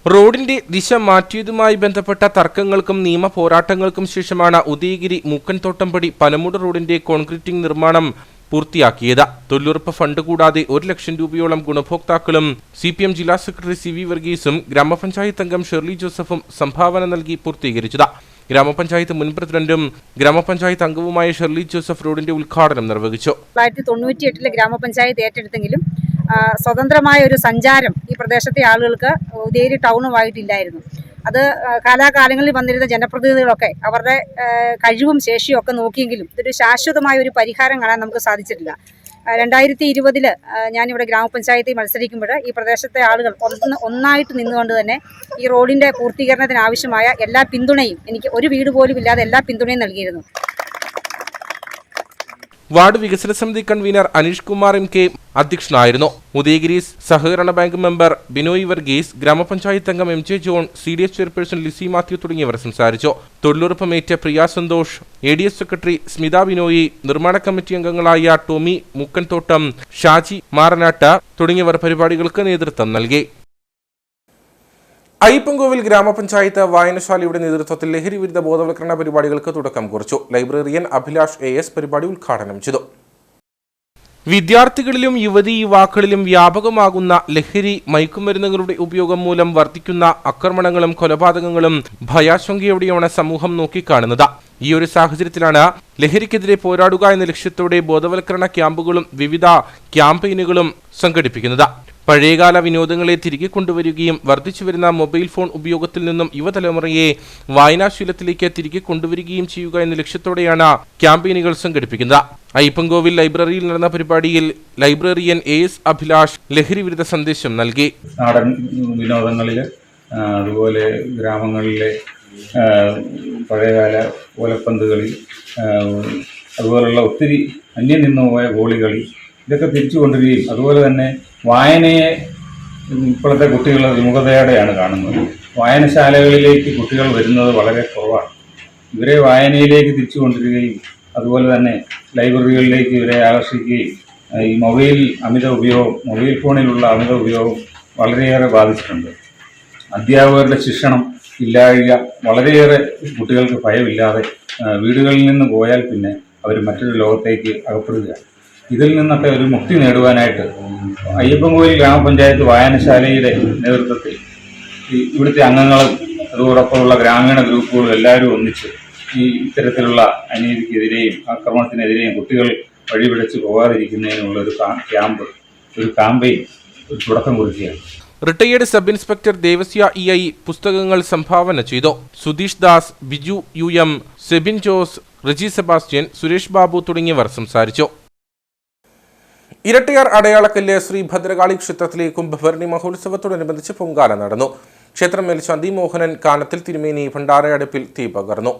റോഡിന്റെ ദിശ മാറ്റിയതുമായി ബന്ധപ്പെട്ട തർക്കങ്ങൾക്കും നിയമ പോരാട്ടങ്ങൾക്കും ശേഷമാണ് ഉദയഗിരി മൂക്കൻതോട്ടംപടി പനമൂട് റോഡിന്റെ കോൺക്രീറ്റിംഗ് നിർമ്മാണം പൂർത്തിയാക്കിയത്. തൊഴിലുറപ്പ് ഫണ്ട് കൂടാതെ 1 ലക്ഷം രൂപയോളം ഗുണഭോക്താക്കളും CPM ജില്ലാ സെക്രട്ടറി CV വർഗീസും ഗ്രാമപഞ്ചായത്ത് അംഗം ഷെർലി ജോസഫും സംഭാവന നൽകി പൂർത്തീകരിച്ചത്. ഗ്രാമപഞ്ചായത്ത് മുൻ പ്രസിഡന്റും ഗ്രാമപഞ്ചായത്ത് അംഗവുമായ ഷെർലി ജോസഫ് റോഡിന്റെ ഉദ്ഘാടനം നിർവഹിച്ചു. 1998 ഗ്രാമപഞ്ചായത്ത് ഏറ്റെടുത്തെങ്കിലും സ്വതന്ത്രമായ ഒരു സഞ്ചാരം ഈ പ്രദേശത്തെ ആളുകൾക്ക് ഉദയഗിരി ടൗണുമായിട്ടില്ലായിരുന്നു. അത് കാലാകാലങ്ങളിൽ വന്നിരുന്ന ജനപ്രതിനിധികളൊക്കെ അവരുടെ കഴിവും ശേഷിയും ഒക്കെ നോക്കിയെങ്കിലും ഇതൊരു ശാശ്വതമായ ഒരു പരിഹാരം കാണാൻ നമുക്ക് സാധിച്ചിട്ടില്ല. 2020 ഞാനിവിടെ ഗ്രാമപഞ്ചായത്തിൽ മത്സരിക്കുമ്പോൾ ഈ പ്രദേശത്തെ ആളുകൾ ഒന്നായിട്ട് നിന്നുകൊണ്ട് തന്നെ ഈ റോഡിൻ്റെ പൂർത്തീകരണത്തിന് ആവശ്യമായ എല്ലാ പിന്തുണയും, എനിക്ക് ഒരു വീട് പോലും ഇല്ലാതെ എല്ലാ പിന്തുണയും നൽകിയിരുന്നു. വാർഡ് വികസന സമിതി കൺവീനർ അനീഷ് കുമാർ MK അധ്യക്ഷനായിരുന്നു. ഉദയഗിരി സഹകരണ ബാങ്ക് മെമ്പർ ബിനോയ് വർഗീസ്, ഗ്രാമപഞ്ചായത്ത് അംഗം MJ John, CDS chairperson Lissy Mathew തുടങ്ങിയവർ സംസാരിച്ചു. തൊഴിലുറപ്പമേറ്റ പ്രിയ സന്തോഷ്, ADS സെക്രട്ടറി സ്മിത ബിനോയി, നിർമ്മാണ കമ്മിറ്റി അംഗങ്ങളായ ടോമി മുക്കൻതോട്ടം, ഷാജി മാറനാട്ട് തുടങ്ങിയവർ പരിപാടികൾക്ക് നേതൃത്വം നൽകി. അയ്യപ്പൻകോവിൽ ഗ്രാമപഞ്ചായത്ത് വായനശാലയുടെ നേതൃത്വത്തിൽ ലഹരി വിരുദ്ധ ബോധവൽക്കരണ പരിപാടികൾക്ക് തുടക്കം കുറിച്ചു. ലൈബ്രറിയൻ അഭിലാഷ് AS പരിപാടി ഉദ്ഘാടനം ചെയ്തു. വിദ്യാർത്ഥികളിലും യുവതീ-യുവാക്കളിലും വ്യാപകമാകുന്ന ലഹരി മയക്കുമരുന്നുകളുടെ ഉപയോഗം മൂലം വർദ്ധിക്കുന്ന ആക്രമണങ്ങളും കൊലപാതകങ്ങളും ഭയാശങ്കയോടെയാണ് സമൂഹം നോക്കിക്കാണുന്നത്. ഈ ഒരു സാഹചര്യത്തിലാണ് ലഹരിക്കെതിരെ പോരാടുക എന്ന ലക്ഷ്യത്തോടെ ബോധവൽക്കരണ ക്യാമ്പുകളും വിവിധ ക്യാമ്പയിനുകളും സംഘടിപ്പിക്കുന്നത്. പഴയകാല വിനോദങ്ങളെ തിരികെ കൊണ്ടുവരികയും വർദ്ധിച്ചുവരുന്ന മൊബൈൽ ഫോൺ ഉപയോഗത്തിൽ നിന്നും യുവതലമുറയെ വായനാശീലത്തിലേക്ക് തിരികെ കൊണ്ടുവരികയും ചെയ്യുക എന്ന ലക്ഷ്യത്തോടെയാണ് ക്യാമ്പയിനുകൾ സംഘടിപ്പിക്കുന്നത്. അയ്യപ്പൻകോവിൽ ലൈബ്രറിയിൽ നടന്ന പരിപാടിയിൽ ലൈബ്രറിയൻ AS അഭിലാഷ് ലഹരി വിരുദ്ധ സന്ദേശം നൽകി. നാടൻ വിനോദങ്ങളിൽ അതുപോലെ ഗ്രാമങ്ങളിലെ പഴയകാല ഓലപ്പന്ത് കളി, അതുപോലുള്ള ഒത്തിരി അന്യം നിന്നു പോയ ഗോളികളി, ഇതൊക്കെ തിരിച്ചു കൊണ്ടുവരികയും അതുപോലെ തന്നെ വായനയെ ഇപ്പോഴത്തെ കുട്ടികൾ വിമുഖതയോടെയാണ് കാണുന്നത്. വായനശാലകളിലേക്ക് കുട്ടികൾ വരുന്നത് വളരെ കുറവാണ്. ഇവരെ വായനയിലേക്ക് തിരിച്ചു കൊണ്ടുവരികയും അതുപോലെ തന്നെ ലൈബ്രറികളിലേക്ക് ഇവരെ ആകർഷിക്കുകയും ഈ മൊബൈൽ ഫോണിലുള്ള അമിത ഉപയോഗം വളരെയേറെ ബാധിച്ചിട്ടുണ്ട്. അധ്യാപകരുടെ ശിക്ഷണം ഇല്ലായ്മ, വളരെയേറെ കുട്ടികൾക്ക് ഭയമില്ലാതെ വീടുകളിൽ നിന്ന് പോയാൽ പിന്നെ അവർ മറ്റൊരു ലോകത്തേക്ക് അകപ്പെടുകയാണ്. ഇതിൽ നിന്നൊക്കെ ഒരു മുക്തി നേടുവാനായിട്ട് അയ്യപ്പൻകോവിൽ ഗ്രാമപഞ്ചായത്ത് വായനശാലയുടെ നേതൃത്വത്തിൽ ഇവിടുത്തെ അംഗങ്ങളും അതോടൊപ്പമുള്ള ഗ്രാമീണ ഗ്രൂപ്പുകളും എല്ലാവരും ഒന്നിച്ച് ഇത്തരത്തിലുള്ള അനീതിക്കെതിരെയും ആക്രമണത്തിനെതിരെയും കുട്ടികൾ വഴിപിടിച്ച് പോകാതിരിക്കുന്നതിനുള്ള ഒരു ക്യാമ്പയിൻ തുടക്കം കുറിക്കുകയാണ്. Retired sub inspector Devasya EI പുസ്തകങ്ങൾ സംഭാവന ചെയ്തു. Sudheesh Das, Biju UM, Sebin Jose, Riji Sebastian, Suresh Babu തുടങ്ങിയവർ സംസാരിച്ചു. ഇരട്ടയാർ അടയാളക്കല്ല് ശ്രീ ഭദ്രകാളി ക്ഷേത്രത്തിലെ കുംഭഭരണി മഹോത്സവത്തോടനുബന്ധിച്ച് പൊങ്കാല നടന്നു. ക്ഷേത്രം മേൽശാന്തി മോഹനൻ കാനത്തിൽ തിരുമേനി ഭണ്ഡാരയടുപ്പിൽ തീ പകർന്നു.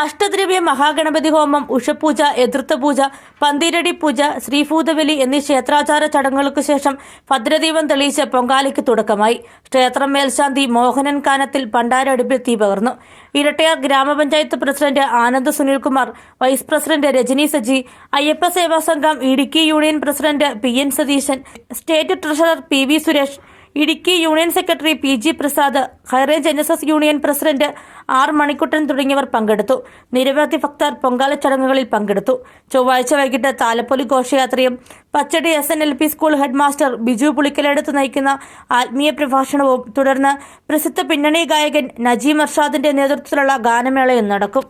അഷ്ടദ്രവ്യ മഹാഗണപതി ഹോമം, ഉഷപൂജ, എതിർത്തപൂജ, പന്തീരടി പൂജ, ശ്രീഭൂതബലി എന്നീ ക്ഷേത്രാചാര ചടങ്ങുകൾക്ക് ശേഷം ഭദ്രദീപം തെളിയിച്ച് പൊങ്കാലയ്ക്ക് തുടക്കമായി. ക്ഷേത്രം മേൽശാന്തി മോഹനൻ കാനത്തിൽ ഭണ്ഡാരടുപ്പിൽ തീ പകർന്നു. ഇരട്ടയാർ ഗ്രാമപഞ്ചായത്ത് president Anand Sunilkumar, vice president Rajani Saji, Ayyappa Seva Sangham Idukki union president PN Satheesan, state treasurer PV Suresh, Idukki union secretary PG Prasad, high range NSS union president R Manikuttan തുടങ്ങിയവർ പങ്കെടുത്തു. നിരവധി ഭക്തർ പൊങ്കാല ചടങ്ങുകളിൽ പങ്കെടുത്തു. ചൊവ്വാഴ്ച വൈകിട്ട് താലപ്പൊലി ഘോഷയാത്രയും Pachadi SNLP school headmaster Biju Pulikkaleduthu നയിക്കുന്ന ആത്മീയ പ്രഭാഷണവും തുടർന്ന് പ്രസിദ്ധ പിന്നണി ഗായകൻ നജീം അർഷാദിന്റെ നേതൃത്വത്തിലുള്ള ഗാനമേളയും നടക്കും.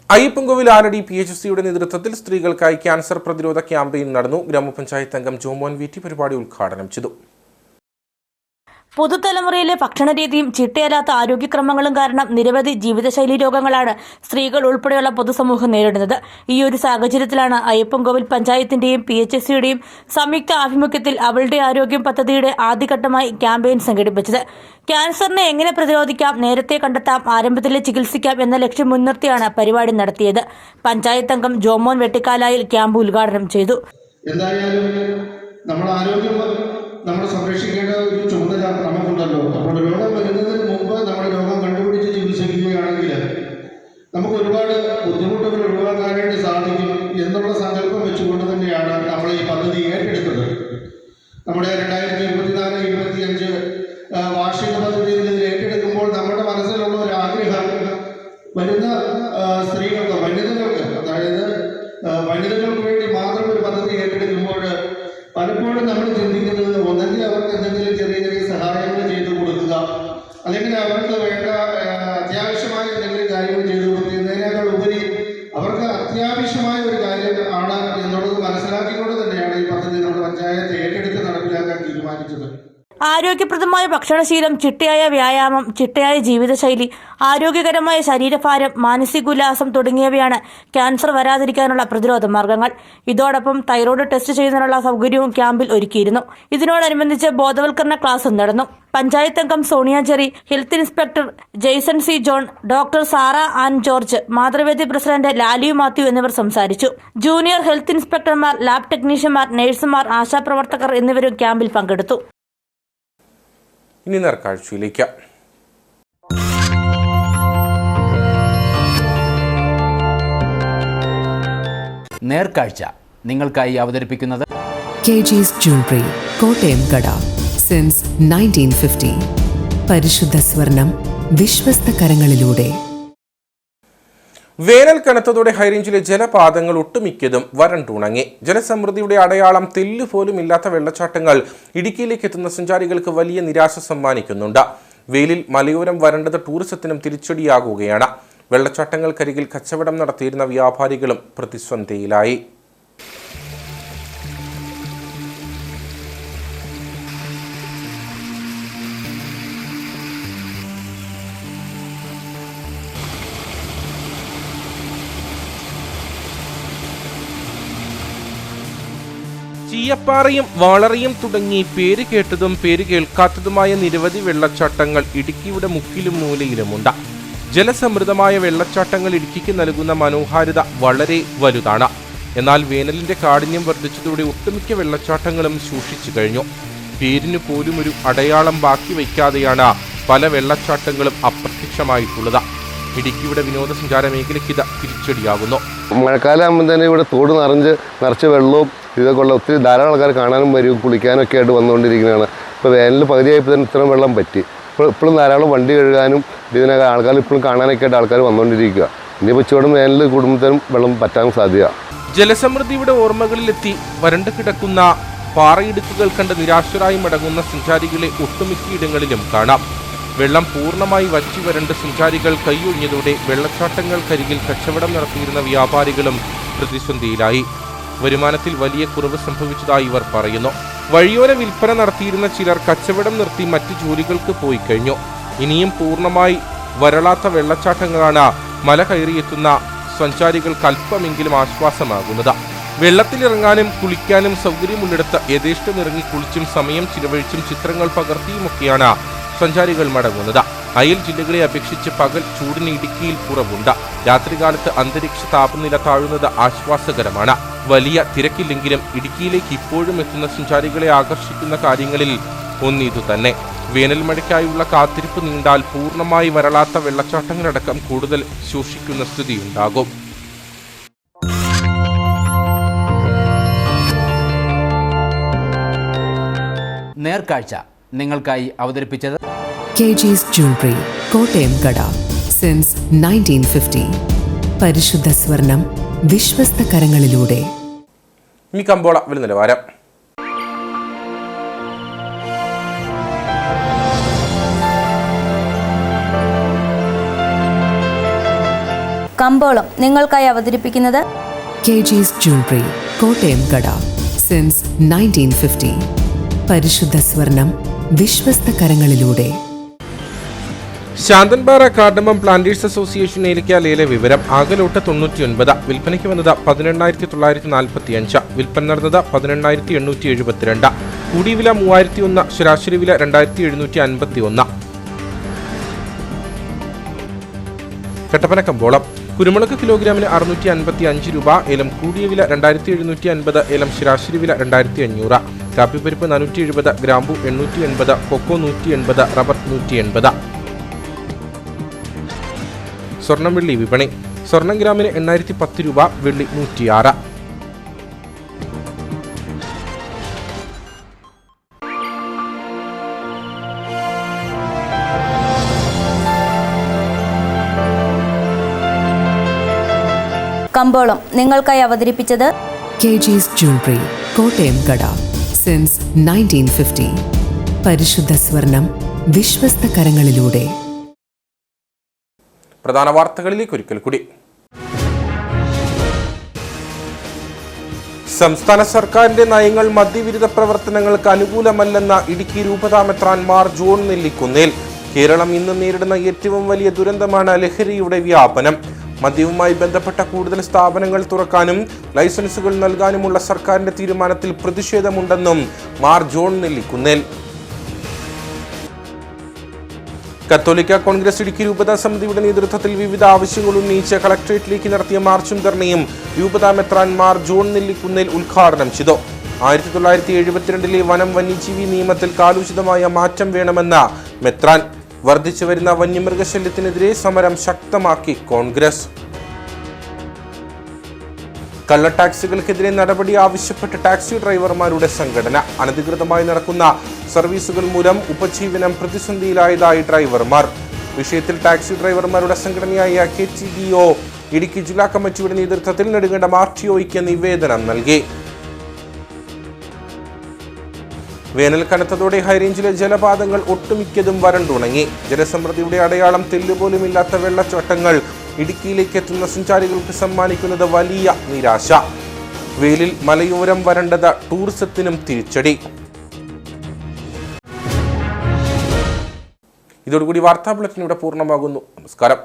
അയ്യപ്പൻകോവിൽ ആലടി PHCയുടെ നേതൃത്വത്തിൽ സ്ത്രീകൾക്കായി ക്യാൻസർ പ്രതിരോധ ക്യാമ്പയിൻ നടന്നു. ഗ്രാമപഞ്ചായത്ത് അംഗം ജോമോൻ VT പരിപാടി ഉദ്ഘാടനം ചെയ്തു. പുതുതലമുറയിലെ ഭക്ഷണരീതിയും ചിട്ടയല്ലാത്ത ആരോഗ്യക്രമങ്ങളും കാരണം നിരവധി ജീവിതശൈലി രോഗങ്ങളാണ് സ്ത്രീകൾ ഉൾപ്പെടെയുള്ള പൊതുസമൂഹം നേരിടുന്നത്. ഈ ഒരു സാഹചര്യത്തിലാണ് അയ്യപ്പൻകോവിൽ പഞ്ചായത്തിന്റെയും PHCയുടെയും സംയുക്ത ആഭിമുഖ്യത്തിൽ അവളുടെ ആരോഗ്യം പദ്ധതിയുടെ ആദ്യഘട്ടമായി ക്യാമ്പയിൻ സംഘടിപ്പിച്ചത്. ക്യാൻസറിനെ എങ്ങനെ പ്രതിരോധിക്കാം, നേരത്തെ കണ്ടെത്താം, ആരംഭത്തിലെ ചികിത്സിക്കാം എന്ന ലക്ഷ്യം മുൻനിർത്തിയാണ് പരിപാടി നടത്തിയത്. പഞ്ചായത്ത് അംഗം ജോമോൻ വെട്ടിക്കാലായിൽ ക്യാമ്പ് ഉദ്ഘാടനം ചെയ്തു. എന്തായാലും നമ്മൾ സംരക്ഷിക്കേണ്ട ഒരു ചുമതല നമുക്കുണ്ടല്ലോ. അപ്പോൾ രോഗം വരുന്നതിന് മുമ്പ് നമ്മൾ രോഗം കണ്ടുപിടിച്ച് ചികിത്സിക്കുകയാണെങ്കിൽ നമുക്ക് ഒരുപാട് ബുദ്ധിമുട്ടുകൾ ഒഴിവാക്കാനായിട്ട് സാധിക്കും എന്നുള്ള സങ്കല്പം വെച്ചുകൊണ്ട് തന്നെയാണ് നമ്മൾ ഈ പദ്ധതി ഏറ്റെടുത്തത്. നമ്മുടെ 2024-25 വാർഷിക പദ്ധതിയിൽ ഇത് ഏറ്റെടുക്കുമ്പോൾ നമ്മുടെ മനസ്സിലുള്ള ഒരു ആഗ്രഹം വരുന്ന സ്ത്രീകൾക്ക്, വനിതകൾക്ക് വേണ്ടി മാത്രം ഒരു പദ്ധതി ഏറ്റെടുക്കുമ്പോൾ പലപ്പോഴും നമ്മൾ ചിന്തിക്കുന്നത് ഒന്നെങ്കിൽ അവർക്ക് എന്തെങ്കിലും ചെറിയ ചെറിയ സഹായങ്ങൾ ചെയ്തു കൊടുക്കുക, അല്ലെങ്കിൽ അവർക്ക് വേണ്ട അത്യാവശ്യമായ എന്തെങ്കിലും കാര്യങ്ങൾ ചെയ്തു കൊടുക്കുന്നതിനേക്കാൾ ഉപരി അവർക്ക് അത്യാവശ്യമായ ഒരു കാര്യം ആണ് എന്നുള്ളത് മനസ്സിലാക്കിക്കൊണ്ട് തന്നെയാണ് ഈ പദ്ധതി നമ്മുടെ പഞ്ചായത്ത് ഏറ്റെടുത്ത് നടപ്പിലാക്കാൻ തീരുമാനിച്ചത്. ആരോഗ്യപ്രദമായ ഭക്ഷണശീലം, ചിട്ടയായ വ്യായാമം, ചിട്ടയായ ജീവിതശൈലി, ആരോഗ്യകരമായ ശരീരഭാരം, മാനസികോല്ലാസം തുടങ്ങിയവയാണ് ക്യാൻസർ വരാതിരിക്കാനുള്ള പ്രതിരോധ മാർഗങ്ങൾ. ഇതോടൊപ്പം തൈറോയ്ഡ് ടെസ്റ്റ് ചെയ്യുന്നതിനുള്ള സൗകര്യവും ക്യാമ്പിൽ ഒരുക്കിയിരുന്നു. ഇതിനോടനുബന്ധിച്ച് ബോധവൽക്കരണ ക്ലാസും നടന്നു. പഞ്ചായത്ത് അംഗം Sonia Jerry, health inspector Jaison C John, doctor Sara Ann George, Mathruvedi president Laliyu Mathew എന്നിവർ സംസാരിച്ചു. ജൂനിയർ ഹെൽത്ത് ഇൻസ്പെക്ടർമാർ, ലാബ് ടെക്നീഷ്യന്മാർ, നഴ്സുമാർ, ആശാപ്രവർത്തകർ എന്നിവരും ക്യാമ്പിൽ പങ്കെടുത്തു. ഇനി നേർക്കാഴ്ചയിലേക്ക്. നേർക്കാഴ്ച നിങ്ങൾക്കായി അവതരിപ്പിക്കുന്നത് കെജിസ് ജ്വല്ലറി, കോട്ടയം കട. സിൻസ് 1950. പരിശുദ്ധ സ്വർണം വിശ്വസ്ത കരങ്ങളിലൂടെ. വേനൽ കനത്തതോടെ ഹൈറേഞ്ചിലെ ജലപാതങ്ങൾ ഒട്ടുമിക്കതും വരണ്ടുണങ്ങി. ജലസമൃദ്ധിയുടെ അടയാളം തെല്ലുപോലും ഇല്ലാത്ത വെള്ളച്ചാട്ടങ്ങൾ ഇടുക്കിയിലേക്ക് എത്തുന്ന സഞ്ചാരികൾക്ക് വലിയ നിരാശ സമ്മാനിക്കുന്നുണ്ട്. വെയിലിൽ മലയോരം വരണ്ടത് ടൂറിസത്തിനും തിരിച്ചടിയാകുകയാണ്. വെള്ളച്ചാട്ടങ്ങൾക്കരികിൽ കച്ചവടം നടത്തിയിരുന്ന വ്യാപാരികളും പ്രതിസന്ധിയിലായി. ചീയപ്പാറയും വാളറിയും തുടങ്ങി പേര് കേട്ടതും പേര് കേൾക്കാത്തതുമായ നിരവധി വെള്ളച്ചാട്ടങ്ങൾ ഇടുക്കിയുടെ മുക്കിലും മൂലയിലുമുണ്ട്. ജലസമൃദ്ധമായ വെള്ളച്ചാട്ടങ്ങൾ ഇടുക്കിക്ക് നൽകുന്ന മനോഹാരിത വളരെ വലുതാണ്. എന്നാൽ വേനലിന്റെ കാഠിന്യം വർദ്ധിച്ചതോടെ ഒട്ടുമിക്ക വെള്ളച്ചാട്ടങ്ങളും ശോഷിച്ചു കഴിഞ്ഞു. പേരിന് പോലും ഒരു അടയാളം ബാക്കി വയ്ക്കാതെയാണ് പല വെള്ളച്ചാട്ടങ്ങളും അപ്രത്യക്ഷമായിട്ടുള്ളത്. ഇടുക്കിയുടെ വിനോദസഞ്ചാര മേഖലയ്ക്ക് ഇത് തിരിച്ചടിയാകുന്നു. മഴക്കാലമാകുമ്പോൾ തന്നെ ഇവിടെ തോട് നിറച്ച് വെള്ളവും ഇതൊക്കെ ഉള്ള ഒത്തിരി ധാരാളം ആൾക്കാർ കാണാനും വരും, കുളിക്കാനും ഒക്കെ ആയിട്ട് വന്നുകൊണ്ടിരിക്കുന്നതാണ്. ഇപ്പോൾ വേനൽ പകുതിയായപ്പോൾ തന്നെ ഇത്രയും വെള്ളം പറ്റി. ഇപ്പോഴും ധാരാളം വണ്ടി കഴുകാനും ഇതിനൊക്കെ ആൾക്കാർ ഇപ്പോഴും കാണാനൊക്കെ ആയിട്ട് ആൾക്കാർ വന്നുകൊണ്ടിരിക്കുക. ഇനിയിപ്പോൾ ചൂടും വേനൽ കൂടുമ്പോഴത്തേനും വെള്ളം പറ്റാൻ സാധ്യത. ജലസമൃദ്ധിയുടെ ഓർമ്മകളിലെത്തി വരണ്ടു കിടക്കുന്ന പാറയിടുക്കുകൾ കണ്ട് നിരാശരായി മടങ്ങുന്ന സഞ്ചാരികളെ ഒട്ടുമിക്കയിടങ്ങളിലും കാണാം. വെള്ളം പൂർണ്ണമായി വറ്റി വരണ്ട സഞ്ചാരികൾ കൈയൊഴിഞ്ഞതോടെ വെള്ളച്ചാട്ടങ്ങൾക്കരികിൽ കച്ചവടം നടത്തിയിരുന്ന വ്യാപാരികളും പ്രതിസന്ധിയിലായി. വരുമാനത്തിൽ വലിയ കുറവ് സംഭവിച്ചതായി ഇവർ പറയുന്നു. വഴിയോര വിൽപ്പന നടത്തിയിരുന്ന ചിലർ കച്ചവടം നിർത്തി മറ്റു ജോലികൾക്ക് പോയി കഴിഞ്ഞു. ഇനിയും പൂർണ്ണമായി വരളാത്ത വെള്ളച്ചാട്ടങ്ങളാണ് മല കയറിയെത്തുന്ന സഞ്ചാരികൾക്ക് അല്പമെങ്കിലും ആശ്വാസമാകുന്നത്. വെള്ളത്തിലിറങ്ങാനും കുളിക്കാനും സൗകര്യമുള്ളിടത്ത് യഥേഷ്ടം ഇറങ്ങി കുളിച്ചും സമയം ചിലവഴിച്ചും ചിത്രങ്ങൾ പകർത്തിയുമൊക്കെയാണ് സഞ്ചാരികൾ മടങ്ങുന്നത്. അയൽ ജില്ലകളെ അപേക്ഷിച്ച് പകൽ ചൂടിന് ഇടുക്കിയിൽ കുറവുണ്ട്. രാത്രികാലത്ത് അന്തരീക്ഷ താപനില താഴുന്നത് ആശ്വാസകരമാണ്. വലിയ തിരക്കില്ലെങ്കിലും ഇടുക്കിയിലേക്ക് ഇപ്പോഴും എത്തുന്ന സഞ്ചാരികളെ ആകർഷിക്കുന്ന കാര്യങ്ങളിൽ ഒന്നിതു തന്നെ. വേനൽ മഴയ്ക്കായുള്ള കാത്തിരിപ്പ് നീണ്ടാൽ പൂർണ്ണമായി വരളാത്ത വെള്ളച്ചാട്ടങ്ങളടക്കം കൂടുതൽ ശോഷിക്കുന്ന സ്ഥിതിയുണ്ടാകും. നേർക്കാഴ്ച നിങ്ങൾക്കായി അവതരിപ്പിച്ചത് കെജിസ് ജ്വല്ലറി, കോട്ടയം കട. സിൻസ് 1950. പരിശുദ്ധ സ്വർണം വിശ്വസ്ത കരങ്ങളിലൂടെ. ഇനി കമ്പോള വില നിലവാരം. കമ്പോളം നിങ്ങൾക്കായി അവതരിപ്പിക്കുന്നത് കെജിസ് ജ്വല്ലറി, കോട്ടയം കട. സിൻസ് 1950. പരിശുദ്ധ സ്വർണം വിശ്വസ്ത കരങ്ങളിലൂടെ. ശാന്തൻപാറ കാർഡമം പ്ലാന്റേഴ്സ് അസോസിയേഷൻ ഏലക്ക ലേല വിവരം. ആകലോട്ട് 99, വിൽപ്പനയ്ക്ക് വന്നത് 18,945, വിൽപ്പന നടന്നത് 18,872, കൂടിയ വില 3001, ശരാശരി വില 2,751. കട്ടപ്പന കമ്പോളം. കുരുമുളക് കിലോഗ്രാമിന് 655 രൂപ, ഏലം കൂടിയ വില 2,750, ഏലം ശരാശരി വില 2,500. കാപ്പിപ്പരിപ്പ് 470, ഗ്രാമ്പു 880, കൊക്കോ 180, റബ്ബർ 180. സ്വർണം വെള്ളി വിപണി. സ്വർണം ഗ്രാമിന് 810 രൂപ, വെള്ളി 106. കമ്പോളം നിങ്ങൾക്കായി അവതരിപ്പിച്ചത് കെജിസ് ജ്വല്ലറി, കോട്ടയം കട. സിൻസ് 1950. പരിശുദ്ധ സ്വർണം വിശ്വസ്ത കരങ്ങളിലൂടെ. പ്രധാന വാർത്തകളിലേക്ക് ഒരിക്കൽ കൂടി. സംസ്ഥാന സർക്കാരിന്റെ നയങ്ങൾ മദ്യവിരുദ്ധ പ്രവർത്തനങ്ങൾക്ക് അനുകൂലമല്ലെന്ന ഇടുക്കി രൂപതാ മെത്രാൻ മാർ ജോൺ നെല്ലിക്കുന്നേൽ. കേരളം ഇന്ന് നേരിടുന്ന ഏറ്റവും വലിയ ദുരന്തമാണ് ലഹരിയുടെ വ്യാപനം. മദ്യവുമായി ബന്ധപ്പെട്ട കൂടുതൽ സ്ഥാപനങ്ങൾ തുറക്കാനും ലൈസൻസുകൾ നൽകാനുമുള്ള സർക്കാരിന്റെ തീരുമാനത്തിൽ പ്രതിഷേധമുണ്ടെന്നും മാർ ജോൺ നെല്ലിക്കുന്നേൽ. കത്തോലിക്ക കോൺഗ്രസ് ഇടുക്കി രൂപതാ സമിതിയുടെ നേതൃത്വത്തിൽ വിവിധ ആവശ്യങ്ങൾ ഉന്നയിച്ച് കളക്ടറേറ്റിലേക്ക് നടത്തിയ മാർച്ചും ധർണയും രൂപതാ മെത്രാൻ മാർ ജോൺ നെല്ലിക്കുന്നേൽ ഉദ്ഘാടനം ചെയ്തു. 1972 വനം വന്യജീവി നിയമത്തിൽ കാലോചിതമായ മാറ്റം വേണമെന്ന മെത്രാൻ. വർദ്ധിച്ചു വരുന്ന വന്യമൃഗശല്യത്തിനെതിരെ സമരം ശക്തമാക്കി കോൺഗ്രസ്. കള്ള ടാക്സികൾക്കെതിരെ നടപടി ആവശ്യപ്പെട്ട് ടാക്സി ഡ്രൈവർമാരുടെ സംഘടന. അനധികൃതമായി നടക്കുന്ന സർവീസുകൾ മൂലം ഉപജീവനം പ്രതിസന്ധിയിലായതായി ഡ്രൈവർമാർ. വിഷയത്തിൽ ടാക്സി ഡ്രൈവർമാരുടെ സംഘടനയായ KTDO ഇടുക്കി ജില്ലാ കമ്മിറ്റിയുടെ നേതൃത്വത്തിൽ നെടുങ്കണ്ടം RTOയ്ക്ക് നിവേദനം നൽകി. വേനൽ കനത്തതോടെ ഹൈറേഞ്ചിലെ ജലപാതങ്ങൾ ഒട്ടുമിക്കതും വരണ്ടുണങ്ങി. ജലസമൃദ്ധിയുടെ അടയാളം തെല്ലുപോലുമില്ലാത്ത വെള്ളച്ചാട്ടങ്ങൾ ഇടുക്കിയിലേക്ക് എത്തുന്ന സഞ്ചാരികൾക്ക് സമ്മാനിക്കുന്നത് വലിയ നിരാശ. വേലിൽ മലയോരം വരണ്ടത് ടൂറിസത്തിനും തിരിച്ചടി. ഇതോടുകൂടി വാർത്താ ബുള്ളറ്റിൻ ഇവിടെ പൂർണ്ണമാകുന്നു. നമസ്കാരം.